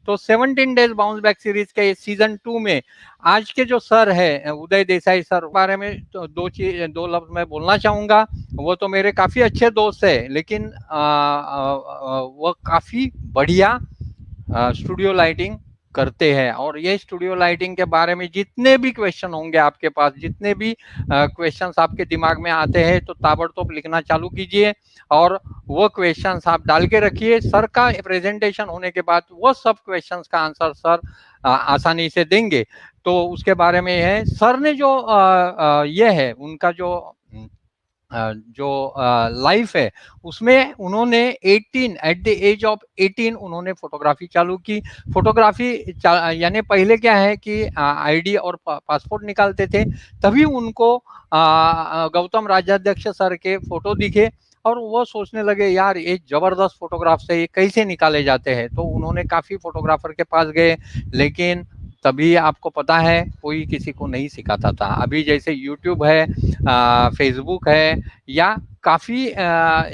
तो 17 days bounce back series के season 2 में आज के जो सर है उदय देसाई सर बारे में तो दो लफ्ज मैं बोलना चाहूंगा। वो तो मेरे काफी अच्छे दोस्त है, लेकिन वो काफी बढ़िया स्टूडियो लाइटिंग करते हैं। और ये स्टूडियो लाइटिंग के बारे में जितने भी क्वेश्चन होंगे आपके पास, जितने भी क्वेश्चंस आपके दिमाग में आते हैं, तो ताबड़तोड़ लिखना चालू कीजिए और वो क्वेश्चंस आप डाल के रखिए। सर का प्रेजेंटेशन होने के बाद वो सब क्वेश्चंस का आंसर सर आसानी से देंगे। तो उसके बारे में है सर ने जो ये है उनका जो लाइफ है उसमें उन्होंने 18 एट द एज ऑफ 18 उन्होंने फोटोग्राफी चालू की। फोटोग्राफी यानी पहले क्या है कि आईडी और पासपोर्ट निकालते थे, तभी उनको गौतम राजाध्यक्ष सर के फोटो दिखे और वो सोचने लगे यार ये जबरदस्त फोटोग्राफ से ये कैसे निकाले जाते हैं। तो उन्होंने काफी फोटोग्राफर के पास गए, लेकिन तभी आपको पता है कोई किसी को नहीं सिखाता था। अभी जैसे यूट्यूब है, फेसबुक है, या काफ़ी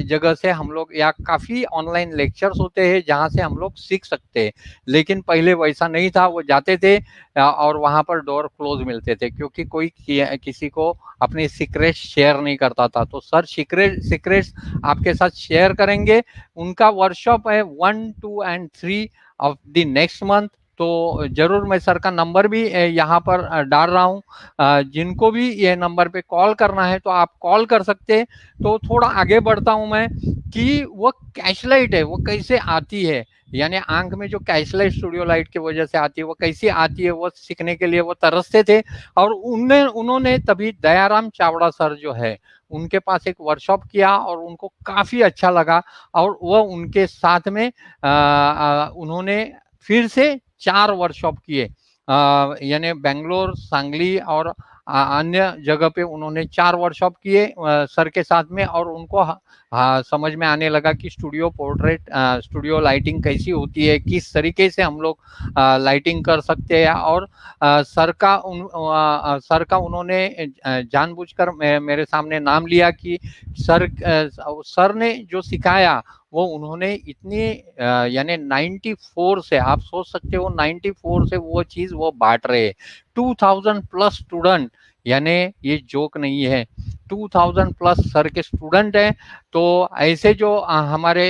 जगह से हम लोग, या काफ़ी ऑनलाइन लेक्चर्स होते हैं जहाँ से हम लोग सीख सकते हैं। लेकिन पहले वैसा नहीं था, वो जाते थे और वहाँ पर डोर क्लोज मिलते थे, क्योंकि कोई किसी को अपने सीक्रेट शेयर नहीं करता था। तो सर सीक्रेट्स आपके साथ शेयर करेंगे। उनका वर्कशॉप है 1, 2 and 3 of the next month. तो जरूर मैं सर का नंबर भी यहाँ पर डाल रहा हूँ। जिनको भी ये नंबर पे कॉल करना है तो आप कॉल कर सकते हैं। तो थोड़ा आगे बढ़ता हूँ मैं कि वो कैशलाइट है वो कैसे आती है, यानी आंख में जो कैशलाइट स्टूडियो लाइट की वजह से आती है वो कैसी आती है, वो सीखने के लिए वो तरसते थे। और उन्होंने तभी दयाराम चावड़ा सर जो है उनके पास एक वर्कशॉप किया और उनको काफ़ी अच्छा लगा। और वह उनके साथ में उन्होंने फिर से 4 वर्कशॉप किए, यानी बेंगलोर, सांगली और अन्य जगह पे उन्होंने 4 वर्कशॉप किए सर के साथ में। और उनको समझ में आने लगा कि स्टूडियो लाइटिंग कैसी होती है, किस तरीके से हम लोग लाइटिंग कर सकते हैं। और सर का उन्होंने जानबूझकर मेरे सामने नाम लिया कि सर ने जो सिखाया वो उन्होंने इतनी यानी 94 से, आप सोच सकते हो 94 से वो चीज वो बांट रहे हैं। 2000 प्लस स्टूडेंट, यानी ये जोक नहीं है, 2000 प्लस सर के स्टूडेंट हैं। तो ऐसे जो हमारे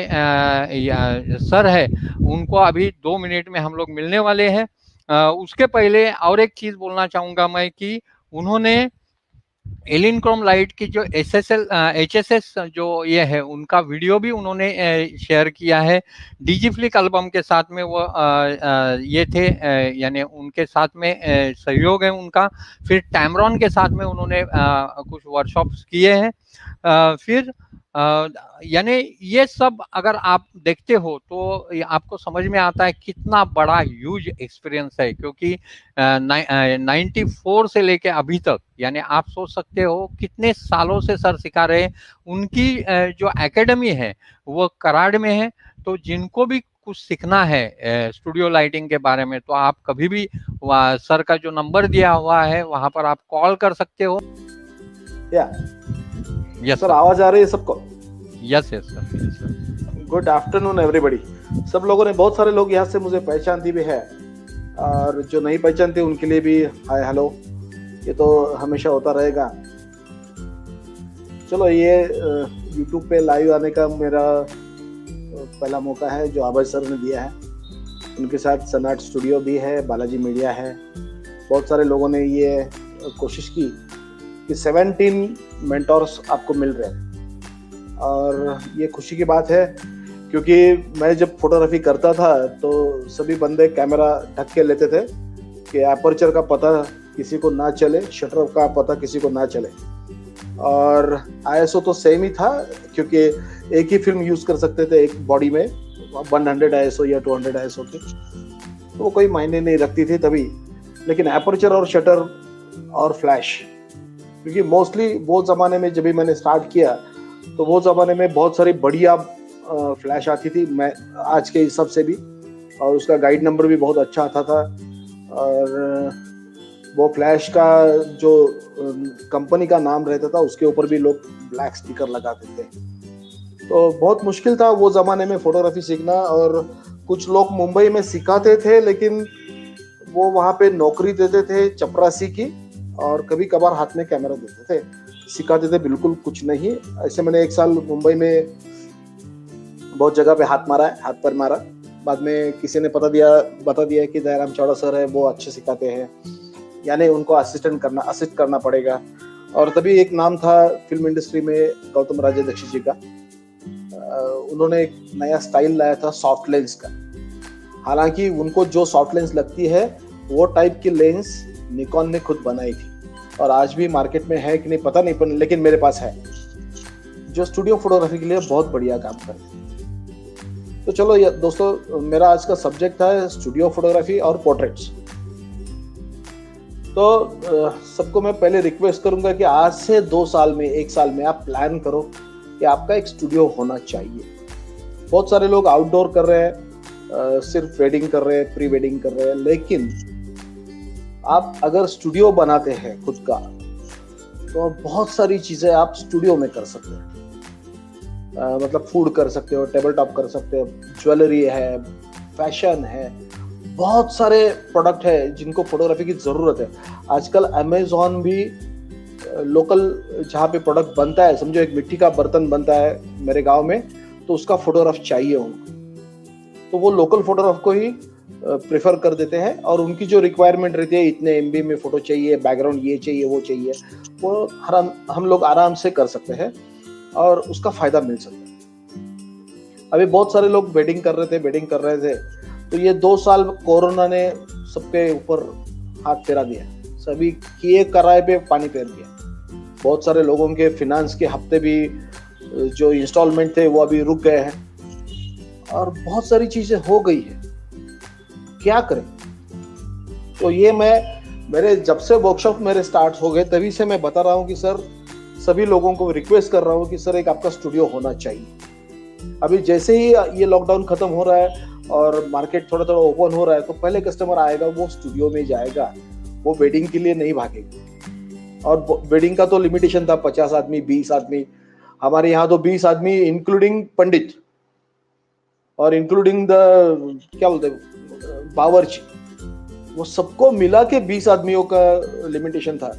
सर है उनको अभी 2 मिनट में हम लोग मिलने वाले हैं। उसके पहले और एक चीज बोलना चाहूंगा मैं कि उन्होंने एलिनक्रोम लाइट की जो HSS जो ये है उनका वीडियो भी उन्होंने शेयर किया है। डिजीफ्लिक एल्बम के साथ में वो ये थे, यानी उनके साथ में सहयोग है उनका। फिर टैमरॉन के साथ में उन्होंने कुछ वर्कशॉप्स किए हैं। फिर यानी ये सब अगर आप देखते हो तो आपको समझ में आता है कितना बड़ा ह्यूज एक्सपीरियंस है। क्योंकि 94 से लेके अभी तक, यानी आप सोच सकते हो कितने सालों से सर सिखा रहे हैं। उनकी जो एकेडमी है वो कराड़ में है। तो जिनको भी कुछ सीखना है स्टूडियो लाइटिंग के बारे में, तो आप कभी भी सर का जो नंबर दिया हुआ है वहां पर आप कॉल कर सकते हो। यस सर, आवाज आ रही है सबको? Yes sir. Good afternoon everybody. सब लोगों ने, बहुत सारे लोग यहाँ से मुझे पहचानती भी है और जो नहीं पहचानते उनके लिए भी हाय हेलो, ये तो हमेशा होता रहेगा। चलो, ये यूट्यूब पे लाइव आने का मेरा पहला मौका है जो आबाज सर ने दिया है। उनके साथ सनाट स्टूडियो भी है, बालाजी मीडिया है। बहुत सारे लोगों ने ये कोशिश की कि 17 मेंटोर्स आपको मिल रहे हैं और ये खुशी की बात है। क्योंकि मैं जब फोटोग्राफी करता था तो सभी बंदे कैमरा ढक के लेते थे कि एपर्चर का पता किसी को ना चले, शटर का पता किसी को ना चले। और ISO तो सेम ही था क्योंकि एक ही फिल्म यूज कर सकते थे एक बॉडी में, 100 ISO या 200 ISO की, तो वो कोई मायने नहीं रखती थी तभी। लेकिन एपर्चर और शटर और फ्लैश, क्योंकि मोस्टली वो ज़माने में जब भी मैंने स्टार्ट किया तो वो ज़माने में बहुत सारी बढ़िया फ्लैश आती थी, मैं आज के हिसाब से भी, और उसका गाइड नंबर भी बहुत अच्छा आता था। और वो फ्लैश का जो कंपनी का नाम रहता था उसके ऊपर भी लोग ब्लैक स्टिकर लगाते थे। तो बहुत मुश्किल था वो ज़माने में फोटोग्राफी सीखना। और कुछ लोग मुंबई में सिखाते थे, लेकिन वो वहाँ पे नौकरी देते थे चपरासी की, और कभी कभार हाथ में कैमरा देते थे, सिखाते थे बिल्कुल कुछ नहीं। ऐसे मैंने 1 साल मुंबई में बहुत जगह पे हाथ पर मारा। बाद में किसी ने बता दिया कि दयाराम चावड़ा सर है, वो अच्छे सिखाते हैं, यानी उनको असिस्ट करना पड़ेगा। और तभी एक नाम था फिल्म इंडस्ट्री में, गौतम राजाध्यक्ष जी का। उन्होंने एक नया स्टाइल लाया था सॉफ्ट लेंस का। हालांकि उनको जो सॉफ्ट लेंस लगती है वो टाइप की लेंस निकॉन ने खुद बनाई थी, और आज भी मार्केट में है कि नहीं पता नहीं, पर लेकिन मेरे पास है, जो स्टूडियो फोटोग्राफी के लिए बहुत बढ़िया काम करते हैं। तो चलो दोस्तों, मेरा आज का सब्जेक्ट था स्टूडियो फोटोग्राफी और पोर्ट्रेट्स। तो सबको मैं पहले रिक्वेस्ट करूंगा कि आज से 2 साल में 1 साल में आप प्लान करो कि आपका एक स्टूडियो होना चाहिए। बहुत सारे लोग आउटडोर कर रहे हैं, सिर्फ वेडिंग कर रहे हैं, प्री वेडिंग कर रहे हैं, लेकिन आप अगर स्टूडियो बनाते हैं खुद का, तो बहुत सारी चीजें आप स्टूडियो में कर सकते हैं। मतलब फूड कर सकते हो, टेबल टॉप कर सकते हो, ज्वेलरी है, फैशन है, बहुत सारे प्रोडक्ट है जिनको फोटोग्राफी की जरूरत है। आजकल अमेज़न भी लोकल जहाँ पे प्रोडक्ट बनता है, समझो एक मिट्टी का बर्तन बनता है मेरे गांव में, तो उसका फोटोग्राफ चाहिए उनको, तो वो लोकल फोटोग्राफ को ही प्रेफर कर देते हैं, और उनकी जो रिक्वायरमेंट रहती है, इतने MB में फोटो चाहिए, बैकग्राउंड ये चाहिए, वो चाहिए, वो हम लोग आराम से कर सकते हैं और उसका फायदा मिल सकता है। अभी बहुत सारे लोग वेडिंग कर रहे थे, तो ये 2 साल कोरोना ने सबके ऊपर हाथ फेरा दिया, सभी किए कराए पे पानी फेर दिया। बहुत सारे लोगों के फिनांस के हफ्ते भी जो इंस्टॉलमेंट थे वो अभी रुक गए हैं, और बहुत सारी चीजें हो गई है, क्या करें। तो ये मेरे जब से वर्कशॉप मेरे स्टार्ट हो गए, तभी से मैं बता रहा हूँ कि सर, सभी लोगों को रिक्वेस्ट कर रहा हूँ कि सर एक आपका स्टूडियो होना चाहिए। अभी जैसे ही ये लॉकडाउन खत्म हो रहा है और मार्केट थोड़ा थोड़ा ओपन हो रहा है, तो पहले कस्टमर आएगा वो स्टूडियो में जाएगा, वो वेडिंग के लिए नहीं भागेगा। और वेडिंग का तो लिमिटेशन था 50 आदमी, 20 आदमी। हमारे यहाँ तो 20 आदमी इंक्लूडिंग पंडित और इंक्लूडिंग द क्या बोलते हैं बावर्ची, वो सबको मिला के 20 आदमियों का लिमिटेशन था,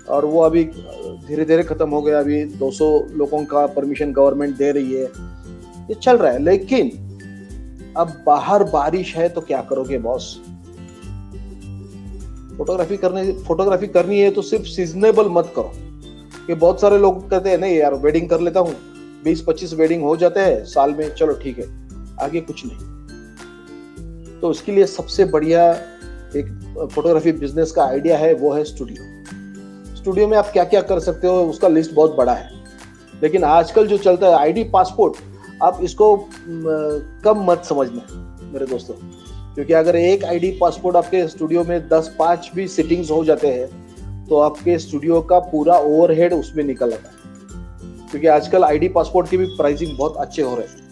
और वो अभी धीरे धीरे खत्म हो गया। अभी 200 लोगों का परमिशन गवर्नमेंट दे रही है, ये चल रहा है। लेकिन अब बाहर बारिश है तो क्या करोगे बॉस? फोटोग्राफी करनी है तो सिर्फ सीजनेबल मत करो। कि बहुत सारे लोग कहते हैं नहीं यार, वेडिंग कर लेता हूँ, 20-25 वेडिंग हो जाते हैं साल में, चलो ठीक है, आगे कुछ नहीं। तो इसके लिए सबसे बढ़िया एक फोटोग्राफी बिजनेस का आइडिया है, वो है स्टूडियो में आप क्या क्या कर सकते हो, उसका लिस्ट बहुत बड़ा है। लेकिन आजकल जो चलता है आईडी पासपोर्ट, आप इसको कम मत समझना मेरे दोस्तों, क्योंकि अगर एक आईडी पासपोर्ट आपके स्टूडियो में 10-5 भी सिटिंग्स हो जाते हैं, तो आपके स्टूडियो का पूरा ओवरहेड उसमें निकल आता है। क्योंकि आजकल आईडी पासपोर्ट की भी प्राइसिंग बहुत अच्छे हो रहे हैं।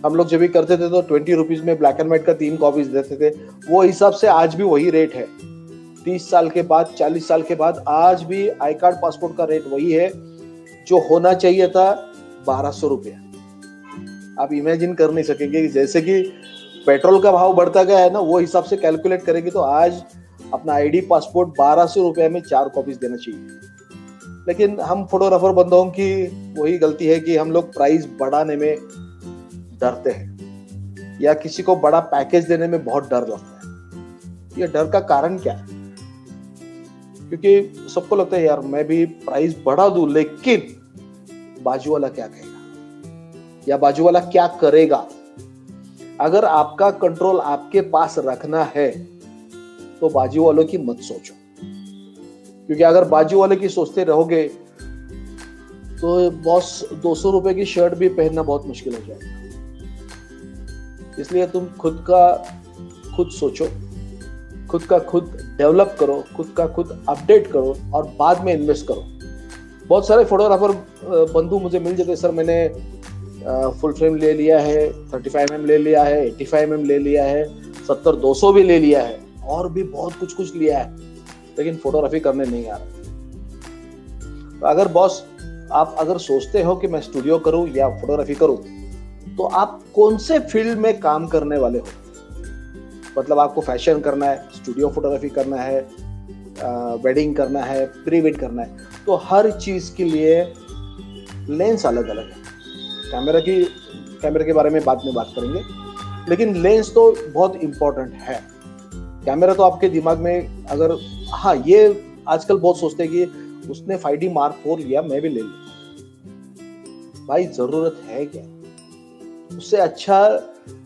हम लोग जब भी करते थे तो 20 रुपीज में ब्लैक एंड व्हाइट का 3 कॉपीज देते थे, वो हिसाब से आज भी वही रेट है। 30 साल के बाद, 40 साल के बाद आज भी आई कार्ड पासपोर्ट का रेट वही है जो होना चाहिए था, 1200 रुपया। आप इमेजिन कर नहीं सकेंगे। जैसे कि पेट्रोल का भाव बढ़ता गया है ना, वो हिसाब से कैलकुलेट करेंगे तो आज अपना आईडी पासपोर्ट 1200 रुपये में 4 कॉपीज देना चाहिए। लेकिन हम फोटोग्राफर बंदों की वही गलती है कि हम लोग प्राइस बढ़ाने में डरते हैं, या किसी को बड़ा पैकेज देने में बहुत डर लगता है। ये डर का कारण क्या है? क्योंकि सबको लगता है यार मैं भी प्राइस बढ़ा दूं, लेकिन बाजू वाला क्या कहेगा या बाजू वाला क्या करेगा। अगर आपका कंट्रोल आपके पास रखना है तो बाजू वालों की मत सोचो, क्योंकि अगर बाजू वाले की सोचते रहोगे तो बॉस 200 रुपए की शर्ट भी पहनना बहुत मुश्किल हो जाएगा। इसलिए तुम खुद सोचो, खुद का खुद डेवलप करो, खुद का खुद अपडेट करो और बाद में इन्वेस्ट करो। बहुत सारे फोटोग्राफर बंधु मुझे मिल जाते, सर मैंने फुल फ्रेम ले लिया है, 35mm ले लिया है, 85mm ले लिया है, 70-200 भी ले लिया है, और भी बहुत कुछ लिया है, लेकिन फोटोग्राफी करने नहीं आ रहा। तो अगर बॉस आप अगर सोचते हो कि मैं स्टूडियो करूं या फोटोग्राफी करूं, तो आप कौन से फील्ड में काम करने वाले हो? मतलब आपको फैशन करना है, स्टूडियो फोटोग्राफी करना है, वेडिंग करना है, प्री वेड करना है, तो हर चीज के लिए लेंस अलग अलग है। कैमरे के बारे में बाद में बात करेंगे, लेकिन लेंस तो बहुत इंपॉर्टेंट है। कैमरा तो आपके दिमाग में अगर, हाँ, ये आजकल बहुत सोचते हैं कि उसने 5D Mark IV लिया, मैं भी ले लूं। भाई जरूरत है क्या? उससे अच्छा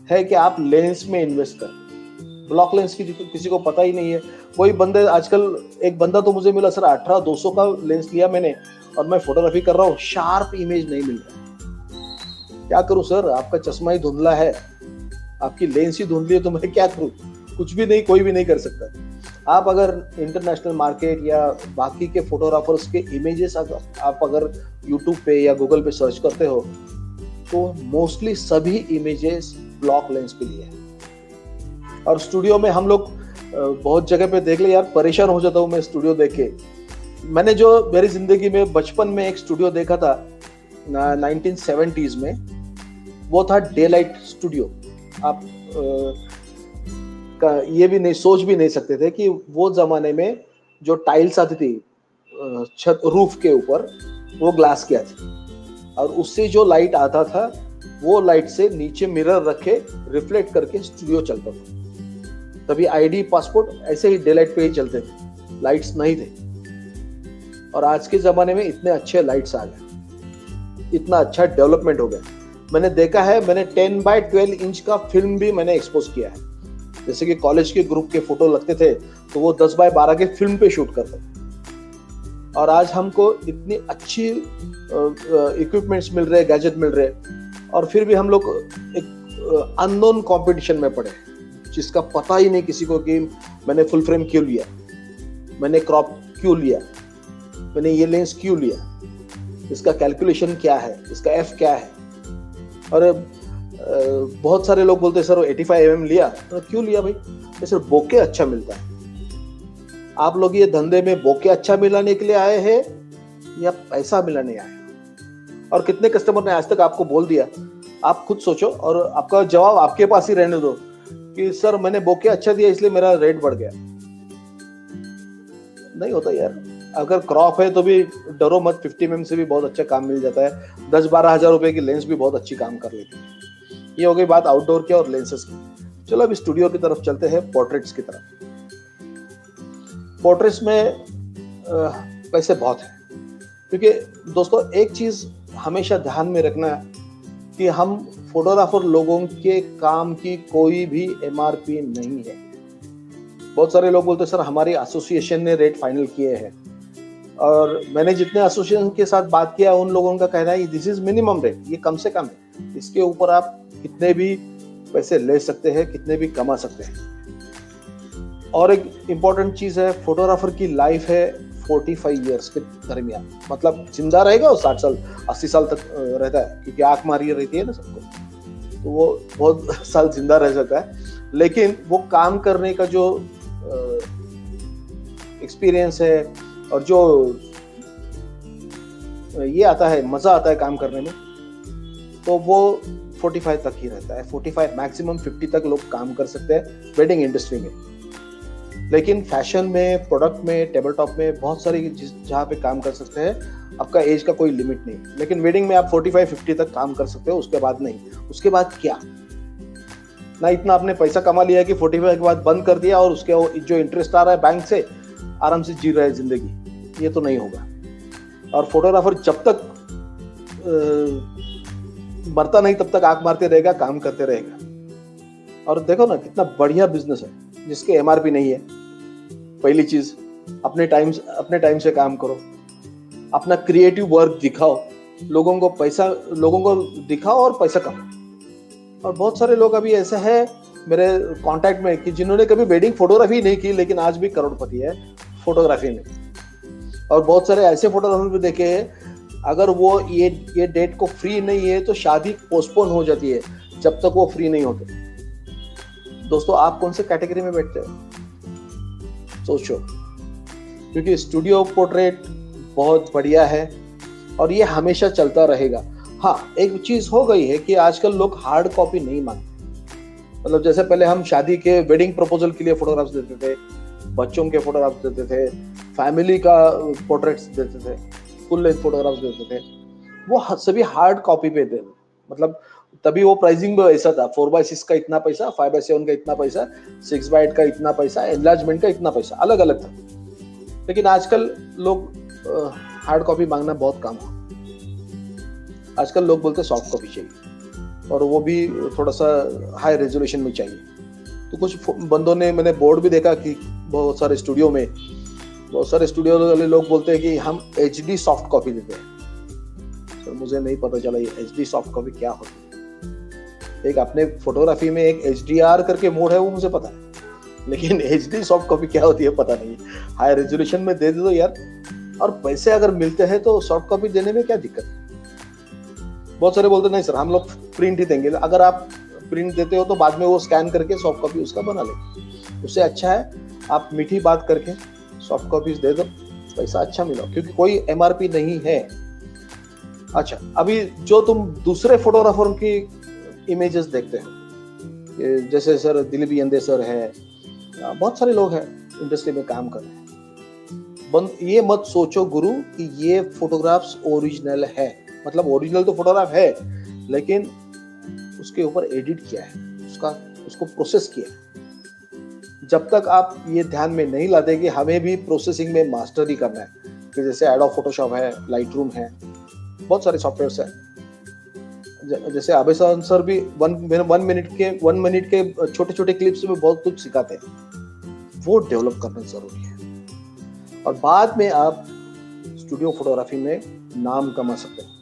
है कि आप लेंस में इन्वेस्ट करें। ब्लॉक लेंस की किसी को पता ही नहीं है। वही बंदे आजकल, एक बंदा तो मुझे मिला, सर 18-200 का लेंस लिया मैंने और मैं फोटोग्राफी कर रहा हूँ, शार्प इमेज नहीं मिल रहा। क्या करूं सर, आपका चश्मा ही धुंधला है, आपकी लेंस ही धुंधली है, तो मैं क्या करूं? कुछ भी नहीं, कोई भी नहीं कर सकता। आप अगर इंटरनेशनल मार्केट या बाकी के फोटोग्राफर्स के इमेजेस आप अगर यूट्यूब पे या गूगल पे सर्च करते हो, तो मोस्टली सभी इमेजेस ब्लॉक लेंस पे लिए हैं। और स्टूडियो में हम लोग बहुत जगह पे देख ले यार, परेशान हो जाता हूँ मैं स्टूडियो देख के। मैंने जो मेरी जिंदगी में बचपन में एक स्टूडियो देखा था 1970s में, वो था डे लाइट स्टूडियो। आप ये भी नहीं सोच भी नहीं सकते थे कि वो जमाने में जो टाइल्स आती थी छत रूफ के ऊपर, वो ग्लास की आती, और उससे जो लाइट आता था वो लाइट से नीचे मिरर रखे रिफ्लेक्ट करके स्टूडियो चलता था। तभी आईडी पासपोर्ट ऐसे ही डे लाइट पे ही चलते थे, लाइट्स नहीं थे। और आज के जमाने में इतने अच्छे लाइट्स आ गए, इतना अच्छा डेवलपमेंट हो गया। मैंने देखा है, मैंने 10x12 इंच का फिल्म भी मैंने एक्सपोज किया है। जैसे कि कॉलेज के ग्रुप के फोटो लगते थे तो वो 10x12 के फिल्म पे शूट करते थे। और आज हमको इतनी अच्छी इक्विपमेंट्स मिल रहे, गैजेट मिल रहे, और फिर भी हम लोग एक अननोन कंपटीशन में पड़े, जिसका पता ही नहीं किसी को कि मैंने फुल फ्रेम क्यों लिया, मैंने क्रॉप क्यों लिया, मैंने ये लेंस क्यों लिया, इसका कैलकुलेशन क्या है, इसका एफ क्या है। और बहुत सारे लोग बोलते हैं सर 85mm लिया, तो क्यों लिया भाई? सर बोके अच्छा मिलता है। आप लोग ये धंधे में बोके अच्छा मिलाने के लिए आए हैं या पैसा मिलाने आए हैं? और कितने कस्टमर ने आज तक आपको बोल दिया, आप खुद सोचो और आपका जवाब आपके पास ही रहने दो कि सर मैंने बोके अच्छा दिया इसलिए मेरा रेट बढ़ गया। नहीं होता यार। अगर क्रॉप है तो भी डरो मत, 50mm से भी बहुत अच्छा काम मिल जाता है। 10-12 हजार रुपए की लेंस भी बहुत अच्छी काम कर लेती है। ये हो गई बात आउटडोर की और लेंसेज की। चलो अब स्टूडियो की तरफ चलते हैं, पोर्ट्रेट्स की तरफ। पोर्ट्रेट्स में पैसे बहुत है, क्योंकि दोस्तों एक चीज हमेशा ध्यान में रखना है कि हम फोटोग्राफर लोगों के काम की कोई भी एमआरपी नहीं है। बहुत सारे लोग बोलते हैं सर हमारी एसोसिएशन ने रेट फाइनल किए हैं, और मैंने जितने एसोसिएशन के साथ बात किया उन लोगों का कहना है दिस इज मिनिमम रेट, ये कम से कम है, इसके ऊपर आप कितने भी पैसे ले सकते हैं, कितने भी कमा सकते हैं। और एक इम्पॉर्टेंट चीज है, फोटोग्राफर की लाइफ है 45 ईयर्स के दरमियान, मतलब जिंदा रहेगा और 60 साल 80 साल तक रहता है, क्योंकि आंख मारी रहती है ना सबको, तो वो बहुत साल जिंदा रह सकता है। लेकिन वो काम करने का जो एक्सपीरियंस है और जो ये आता है, मजा आता है काम करने में, तो वो 45 तक ही रहता है। 45 मैक्सिमम 50 तक लोग काम कर सकते हैं वेडिंग इंडस्ट्री में। लेकिन फैशन में, प्रोडक्ट में, टेबल टॉप में बहुत सारी जहाँ पे काम कर सकते हैं, आपका एज का कोई लिमिट नहीं। लेकिन वेडिंग में आप 45-50 तक काम कर सकते हो, उसके बाद नहीं। उसके बाद क्या ना, इतना आपने पैसा कमा लिया कि 45 के बाद बंद कर दिया और उसके जो इंटरेस्ट आ रहा है बैंक से आराम से जी रहा है जिंदगी, ये तो नहीं होगा। और फोटोग्राफर जब तक मरता नहीं तब तक आंख मारते रहेगा, काम करते रहेगा। और देखो ना कितना बढ़िया बिजनेस है जिसके एमआरपी नहीं है। पहली चीज, अपने टाइम से काम करो, अपना क्रिएटिव वर्क दिखाओ, लोगों को दिखाओ और पैसा कमाओ। और बहुत सारे लोग अभी ऐसे हैं मेरे कांटेक्ट में कि जिन्होंने कभी वेडिंग फोटोग्राफी नहीं की लेकिन आज भी करोड़पति है फोटोग्राफी में। और बहुत सारे ऐसे फोटोग्राफर भी देखे हैं, अगर वो ये डेट को फ्री नहीं है तो शादी पोस्टपोन हो जाती है जब तक वो फ्री नहीं होते। दोस्तों आप कौन से कैटेगरी में बैठते हो, सोचो, क्योंकि स्टूडियो पोर्ट्रेट बहुत बढ़िया है और ये हमेशा चलता रहेगा। हाँ, एक चीज हो गई है कि आजकल लोग हार्ड कॉपी नहीं मांगते। मतलब जैसे पहले हम शादी के वेडिंग प्रपोजल के लिए फोटोग्राफ्स देते थे, बच्चों के फोटोग्राफ्स देते थे, फैमिली का पोर्ट्रेट्स देते थे, फुल लेंथ फोटोग्राफ्स देते थे, वो सभी हार्ड कॉपी पे थे। मतलब तभी वो प्राइसिंग भी ऐसा था, 4x6 का इतना पैसा, 5x7 का इतना पैसा, 6x8 का इतना पैसा, एनलार्जमेंट का इतना पैसा, अलग अलग था। लेकिन आजकल लोग हार्ड कॉपी मांगना बहुत कम हो। आजकल लोग बोलते हैं सॉफ्ट कॉपी चाहिए, और वो भी थोड़ा सा हाई रेजोल्यूशन में चाहिए। तो कुछ बंदों ने, मैंने बोर्ड भी देखा कि बहुत सारे स्टूडियो वाले लोग बोलते हैं कि हम HD सॉफ्ट कॉपी देते हैं। सर मुझे नहीं पता चला ये HD सॉफ्ट कॉपी क्या होती है। एक अपने फोटोग्राफी में एक HDR करके मोड है, वो मुझे पता है, लेकिन HD सॉफ्ट कॉपी क्या होती है पता नहीं है। हाई रेजोल्यूशन में दे दो यार, और पैसे अगर मिलते हैं तो सॉफ्ट कॉपी देने में क्या दिक्कत है। बहुत सारे बोलते नहीं सर हम लोग प्रिंट ही देंगे। अगर आप प्रिंट देते हो तो बाद में वो स्कैन करके सॉफ्ट कॉपी उसका बना लेंगे। उससे अच्छा है आप मीठी बात करके सॉफ्ट कॉपीज दे दो, पैसा अच्छा मिला, क्योंकि कोई MRP नहीं है। अच्छा, अभी जो तुम दूसरे फोटोग्राफर की इमेजेस देखते हो, जैसे सर दिलीप यंदे सर है, बहुत सारे लोग हैं इंडस्ट्री में काम कर रहे हैं, ये मत सोचो गुरु कि ये फोटोग्राफ्स ओरिजिनल है। मतलब ओरिजिनल तो फोटोग्राफ है, लेकिन उसके ऊपर एडिट किया है, उसको प्रोसेस किया है। जब तक आप ये ध्यान में नहीं लाते कि हमें भी प्रोसेसिंग में मास्टरी करना है, कि जैसे एडोब फोटोशॉप है, लाइटरूम है, बहुत सारे सॉफ्टवेयर्स है। जैसे अभय सर भी 1 मिनट के छोटे छोटे क्लिप्स में बहुत कुछ सिखाते हैं, वो डेवलप करना जरूरी है। और बाद में आप स्टूडियो फोटोग्राफी में नाम कमा सकते हैं।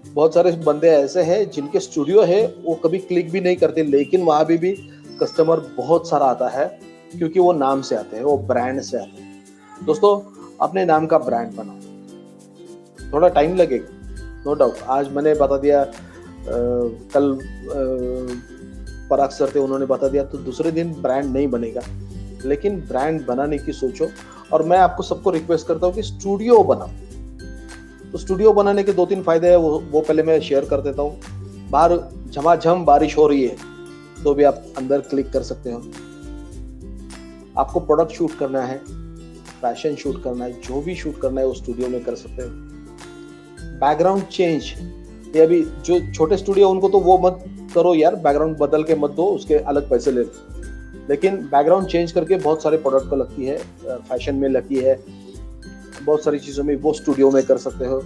बहुत सारे बंदे ऐसे हैं जिनके स्टूडियो है, वो कभी क्लिक भी नहीं करते, लेकिन वहां भी कस्टमर बहुत सारा आता है, क्योंकि वो नाम से आते हैं, वो ब्रांड से आते हैं। दोस्तों, अपने नाम का ब्रांड बनाओ। थोड़ा टाइम लगेगा, नो डाउट। आज मैंने बता दिया, कल पराग सर थे, उन्होंने बता दिया, तो दूसरे दिन ब्रांड नहीं बनेगा। लेकिन ब्रांड बनाने की सोचो, और मैं आपको सबको रिक्वेस्ट करता हूँ कि स्टूडियो बनाओ। तो स्टूडियो बनाने के 2-3 फायदे हैं, वो पहले मैं शेयर कर देता हूँ। बाहर झमाझम बारिश हो रही है तो भी आप अंदर क्लिक कर सकते हो। आपको प्रोडक्ट शूट करना है, फैशन शूट करना है, जो भी शूट करना है वो स्टूडियो में कर सकते हो। बैकग्राउंड चेंज, ये अभी जो छोटे स्टूडियो उनको तो वो मत करो यार, बैकग्राउंड बदल के मत दो, उसके अलग पैसे ले लो। लेकिन बैकग्राउंड चेंज करके बहुत सारे प्रोडक्ट को लगती है, फैशन में लगती है, बहुत सारी चीज़ों में वो स्टूडियो में कर सकते हो।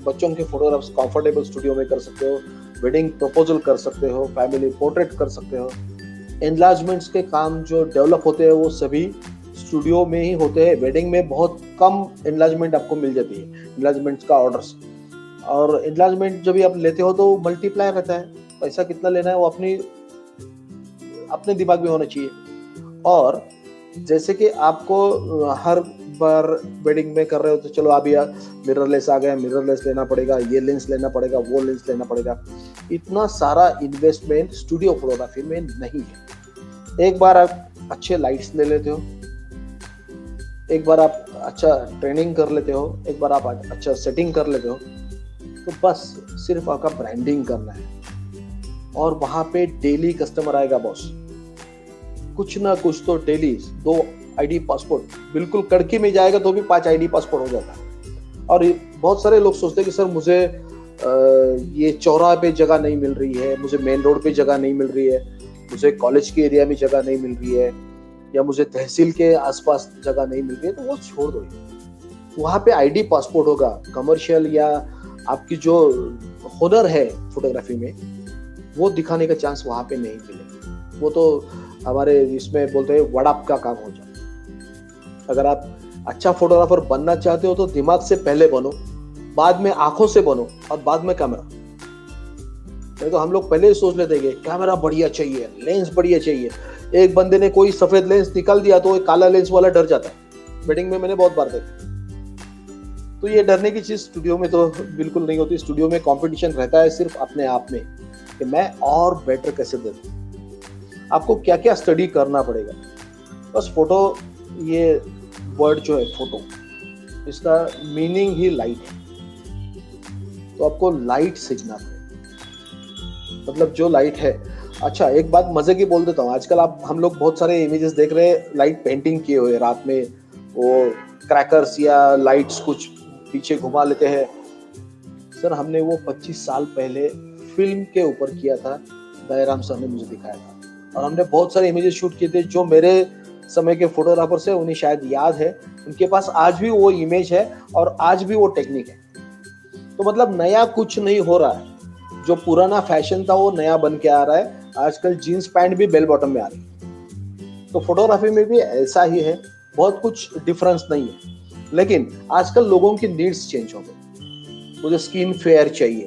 बच्चों के फोटोग्राफ्स कंफर्टेबल स्टूडियो में कर सकते हो, वेडिंग प्रपोजल कर सकते हो, फैमिली पोर्ट्रेट कर सकते हो। एनलार्जमेंट्स के काम जो डेवलप होते हैं वो सभी स्टूडियो में ही होते हैं। वेडिंग में बहुत कम एनलार्जमेंट आपको मिल जाती है, एनलार्जमेंट्स का ऑर्डर्स। और एनलार्जमेंट जब भी आप लेते हो तो मल्टीप्लाई रहता है, पैसा कितना लेना है वो अपने दिमाग में होना चाहिए। और जैसे कि आपको हर बार वेडिंग में कर रहे हो तो चलो अभी मिररलेस आ गया, मिररलेस लेना पड़ेगा, ये लेंस लेना पड़ेगा, वो लेंस लेना पड़ेगा, इतना सारा इन्वेस्टमेंट स्टूडियो फोटोग्राफी में नहीं है। एक बार आप अच्छे लाइट्स ले लेते हो, एक बार आप अच्छा ट्रेनिंग कर लेते हो, एक बार आप अच्छा सेटिंग कर लेते हो, तो बस सिर्फ आपका ब्रांडिंग करना है। और वहां पे डेली कस्टमर आएगा बॉस, कुछ ना कुछ तो डेली 2 ID पासपोर्ट, बिल्कुल कड़की में जाएगा तो भी 5 ID पासपोर्ट हो जाता है। और बहुत सारे लोग सोचते हैं कि सर मुझे ये चौराहे पे जगह नहीं मिल रही है, मुझे मेन रोड पे जगह नहीं मिल रही है, मुझे कॉलेज के एरिया में जगह नहीं मिल रही है, या मुझे तहसील के आसपास जगह नहीं मिल रही है, तो वो छोड़ दो। वहाँ पे ID पासपोर्ट होगा, कमर्शियल या आपकी जो हुनर है फोटोग्राफी में वो दिखाने का चांस वहाँ पे नहीं मिलेगा। वो तो हमारे इसमें बोलते हैं वड़ाप का काम हो जाए। अगर आप अच्छा फोटोग्राफर बनना चाहते हो तो दिमाग से पहले बनो, बाद में आंखों से बनो, और बाद में कैमरा। नहीं तो हम लोग पहले ही सोच लेते हैं कैमरा बढ़िया चाहिए, लेंस बढ़िया चाहिए। एक बंदे ने कोई सफेद लेंस निकाल दिया तो एक काला लेंस वाला डर जाता है। वेडिंग में मैंने बहुत बार देखा। तो ये डरने की चीज स्टूडियो में तो बिल्कुल नहीं होती। स्टूडियो में कंपटीशन रहता है सिर्फ अपने आप में कि मैं और बेटर कैसे दे दूं। आपको क्या क्या स्टडी करना पड़ेगा। बस फोटो, ये वर्ड जो है फोटो, इसका मीनिंग ही लाइट है। तो आपको लाइट सीखना पड़ेगा, मतलब जो लाइट है। अच्छा, एक बात मजे की बोल देता हूँ, आजकल हम लोग बहुत सारे इमेजेस देख रहे हैं लाइट पेंटिंग किए हुए, रात में वो क्रैकर्स या लाइट्स कुछ पीछे घुमा लेते हैं। सर हमने वो 25 साल पहले फिल्म के ऊपर किया था, दयाराम सर ने मुझे दिखाया था, और हमने बहुत सारे इमेजेस शूट किए थे। जो मेरे समय के फोटोग्राफर्स है उन्हें शायद याद है, उनके पास आज भी वो इमेज है और आज भी वो टेक्निक है। तो मतलब नया कुछ नहीं हो रहा है, जो पुराना फैशन था वो नया बन के आ रहा है। आजकल जीन्स पैंट भी बेल बॉटम में आ रही है, तो फोटोग्राफी में भी ऐसा ही है, बहुत कुछ डिफरेंस नहीं है। लेकिन आजकल लोगों की नीड्स चेंज हो गई, मुझे स्किन फेयर चाहिए,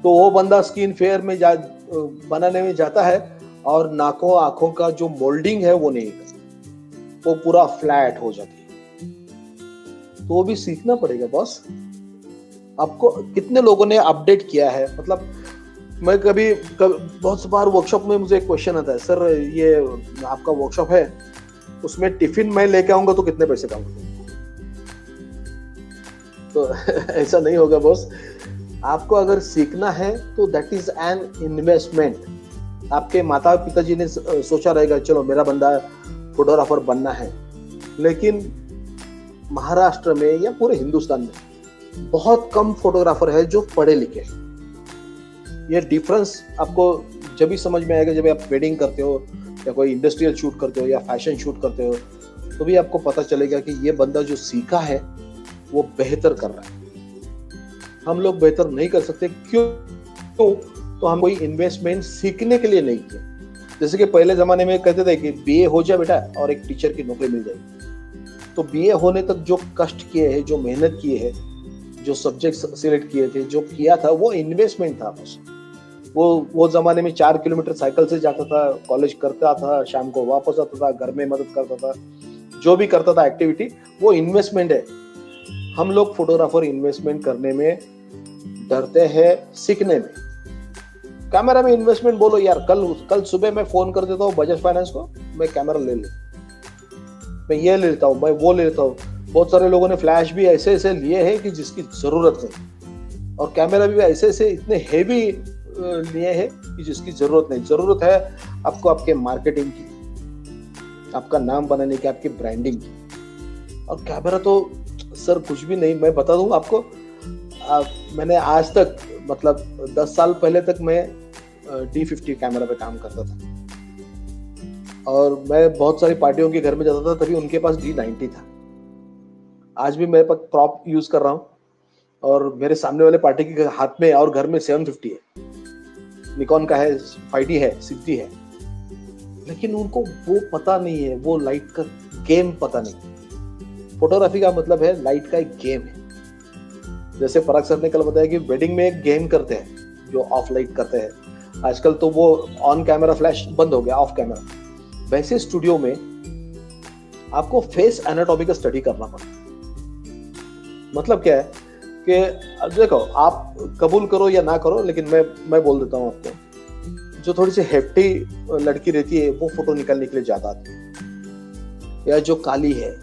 तो वो बंदा स्किन फेयर में बनाने में जाता है और नाकों आंखों का जो मोल्डिंग है वो नहीं करता, वो पूरा फ्लैट हो जाती है। तो वो भी सीखना पड़ेगा बॉस। आपको कितने लोगों ने अपडेट किया है, मतलब मैं कभी बहुत बार वर्कशॉप में मुझे एक क्वेश्चन आता है, सर ये आपका वर्कशॉप है उसमें टिफिन मैं लेके आऊंगा तो कितने पैसे का होगा? तो ऐसा नहीं होगा बॉस। आपको अगर सीखना है तो दैट इज एन इन्वेस्टमेंट। आपके माता पिताजी ने सोचा रहेगा चलो मेरा बंदा फोटोग्राफर बनना है, लेकिन महाराष्ट्र में या पूरे हिंदुस्तान में बहुत कम फोटोग्राफर है जो पढ़े लिखे हैं। ये डिफरेंस आपको जब भी समझ में आएगा जब आप वेडिंग करते हो या कोई इंडस्ट्रियल शूट करते हो या फैशन शूट करते हो, तो भी आपको पता चलेगा कि ये बंदा जो सीखा है वो बेहतर कर रहा है। हम लोग बेहतर नहीं कर सकते, क्यों? तो हम कोई इन्वेस्टमेंट सीखने के लिए नहीं किए। जैसे कि पहले जमाने में कहते थे कि बीए हो जाए बेटा और एक टीचर की नौकरी मिल जाएगी। तो बीए होने तक जो कष्ट किए हैं, जो मेहनत किए हैं, जो सब्जेक्ट सिलेक्ट किए थे, जो किया था, वो इन्वेस्टमेंट था बस। वो जमाने में 4 किलोमीटर साइकिल से जाता था, कॉलेज करता था, शाम को वापस आता था, घर में मदद करता था, जो भी करता था एक्टिविटी, वो इन्वेस्टमेंट है। हम लोग फोटोग्राफर इन्वेस्टमेंट करने में डरते हैं, सीखने में। कैमरा में इन्वेस्टमेंट बोलो यार, कल सुबह मैं फोन कर देता हूँ बजाज फाइनेंस को, मैं कैमरा ले लूँ, मैं ये ले लेता हूँ, मैं वो ले लेता हूँ। बहुत सारे लोगों ने फ्लैश भी ऐसे ऐसे लिए हैं कि जिसकी जरूरत नहीं, और कैमरा भी ऐसे ऐसे इतने हेवी लिए हैं कि जिसकी जरूरत नहीं। जरूरत है आपको आपके मार्केटिंग की, आपका नाम बनाने की, आपकी ब्रांडिंग की। और कैमरा तो सर कुछ भी नहीं, मैं बता दूं आपको, मैंने आज तक मतलब 10 साल पहले तक मैं D50 कैमरा पे काम करता था, और मैं बहुत सारी पार्टियों के घर में जाता था, तभी उनके पास D90 था। आज भी मेरे पास प्रॉप यूज कर रहा हूँ, और मेरे सामने वाले पार्टी के हाथ में और घर में 750 है, निकॉन का है, 5D है, 6D है, लेकिन उनको वो पता नहीं है, वो लाइट का गेम पता नहीं। फोटोग्राफी का मतलब है लाइट का एक गेम है। जैसे पराग सर ने कल बताया कि वेडिंग में एक गेम करते हैं जो ऑफ लाइट करते हैं, आजकल तो वो ऑन कैमरा फ्लैश बंद हो गया, ऑफ कैमरा। वैसे स्टूडियो में आपको फेस एनाटॉमी का स्टडी करना पड़ता है। मतलब क्या है कि देखो, आप कबूल करो या ना करो, लेकिन मैं बोल देता हूँ आपको, जो थोड़ी सी हेफ्टी लड़की रहती है वो फोटो निकालने के लिए ज्यादा आती है, या जो काली है,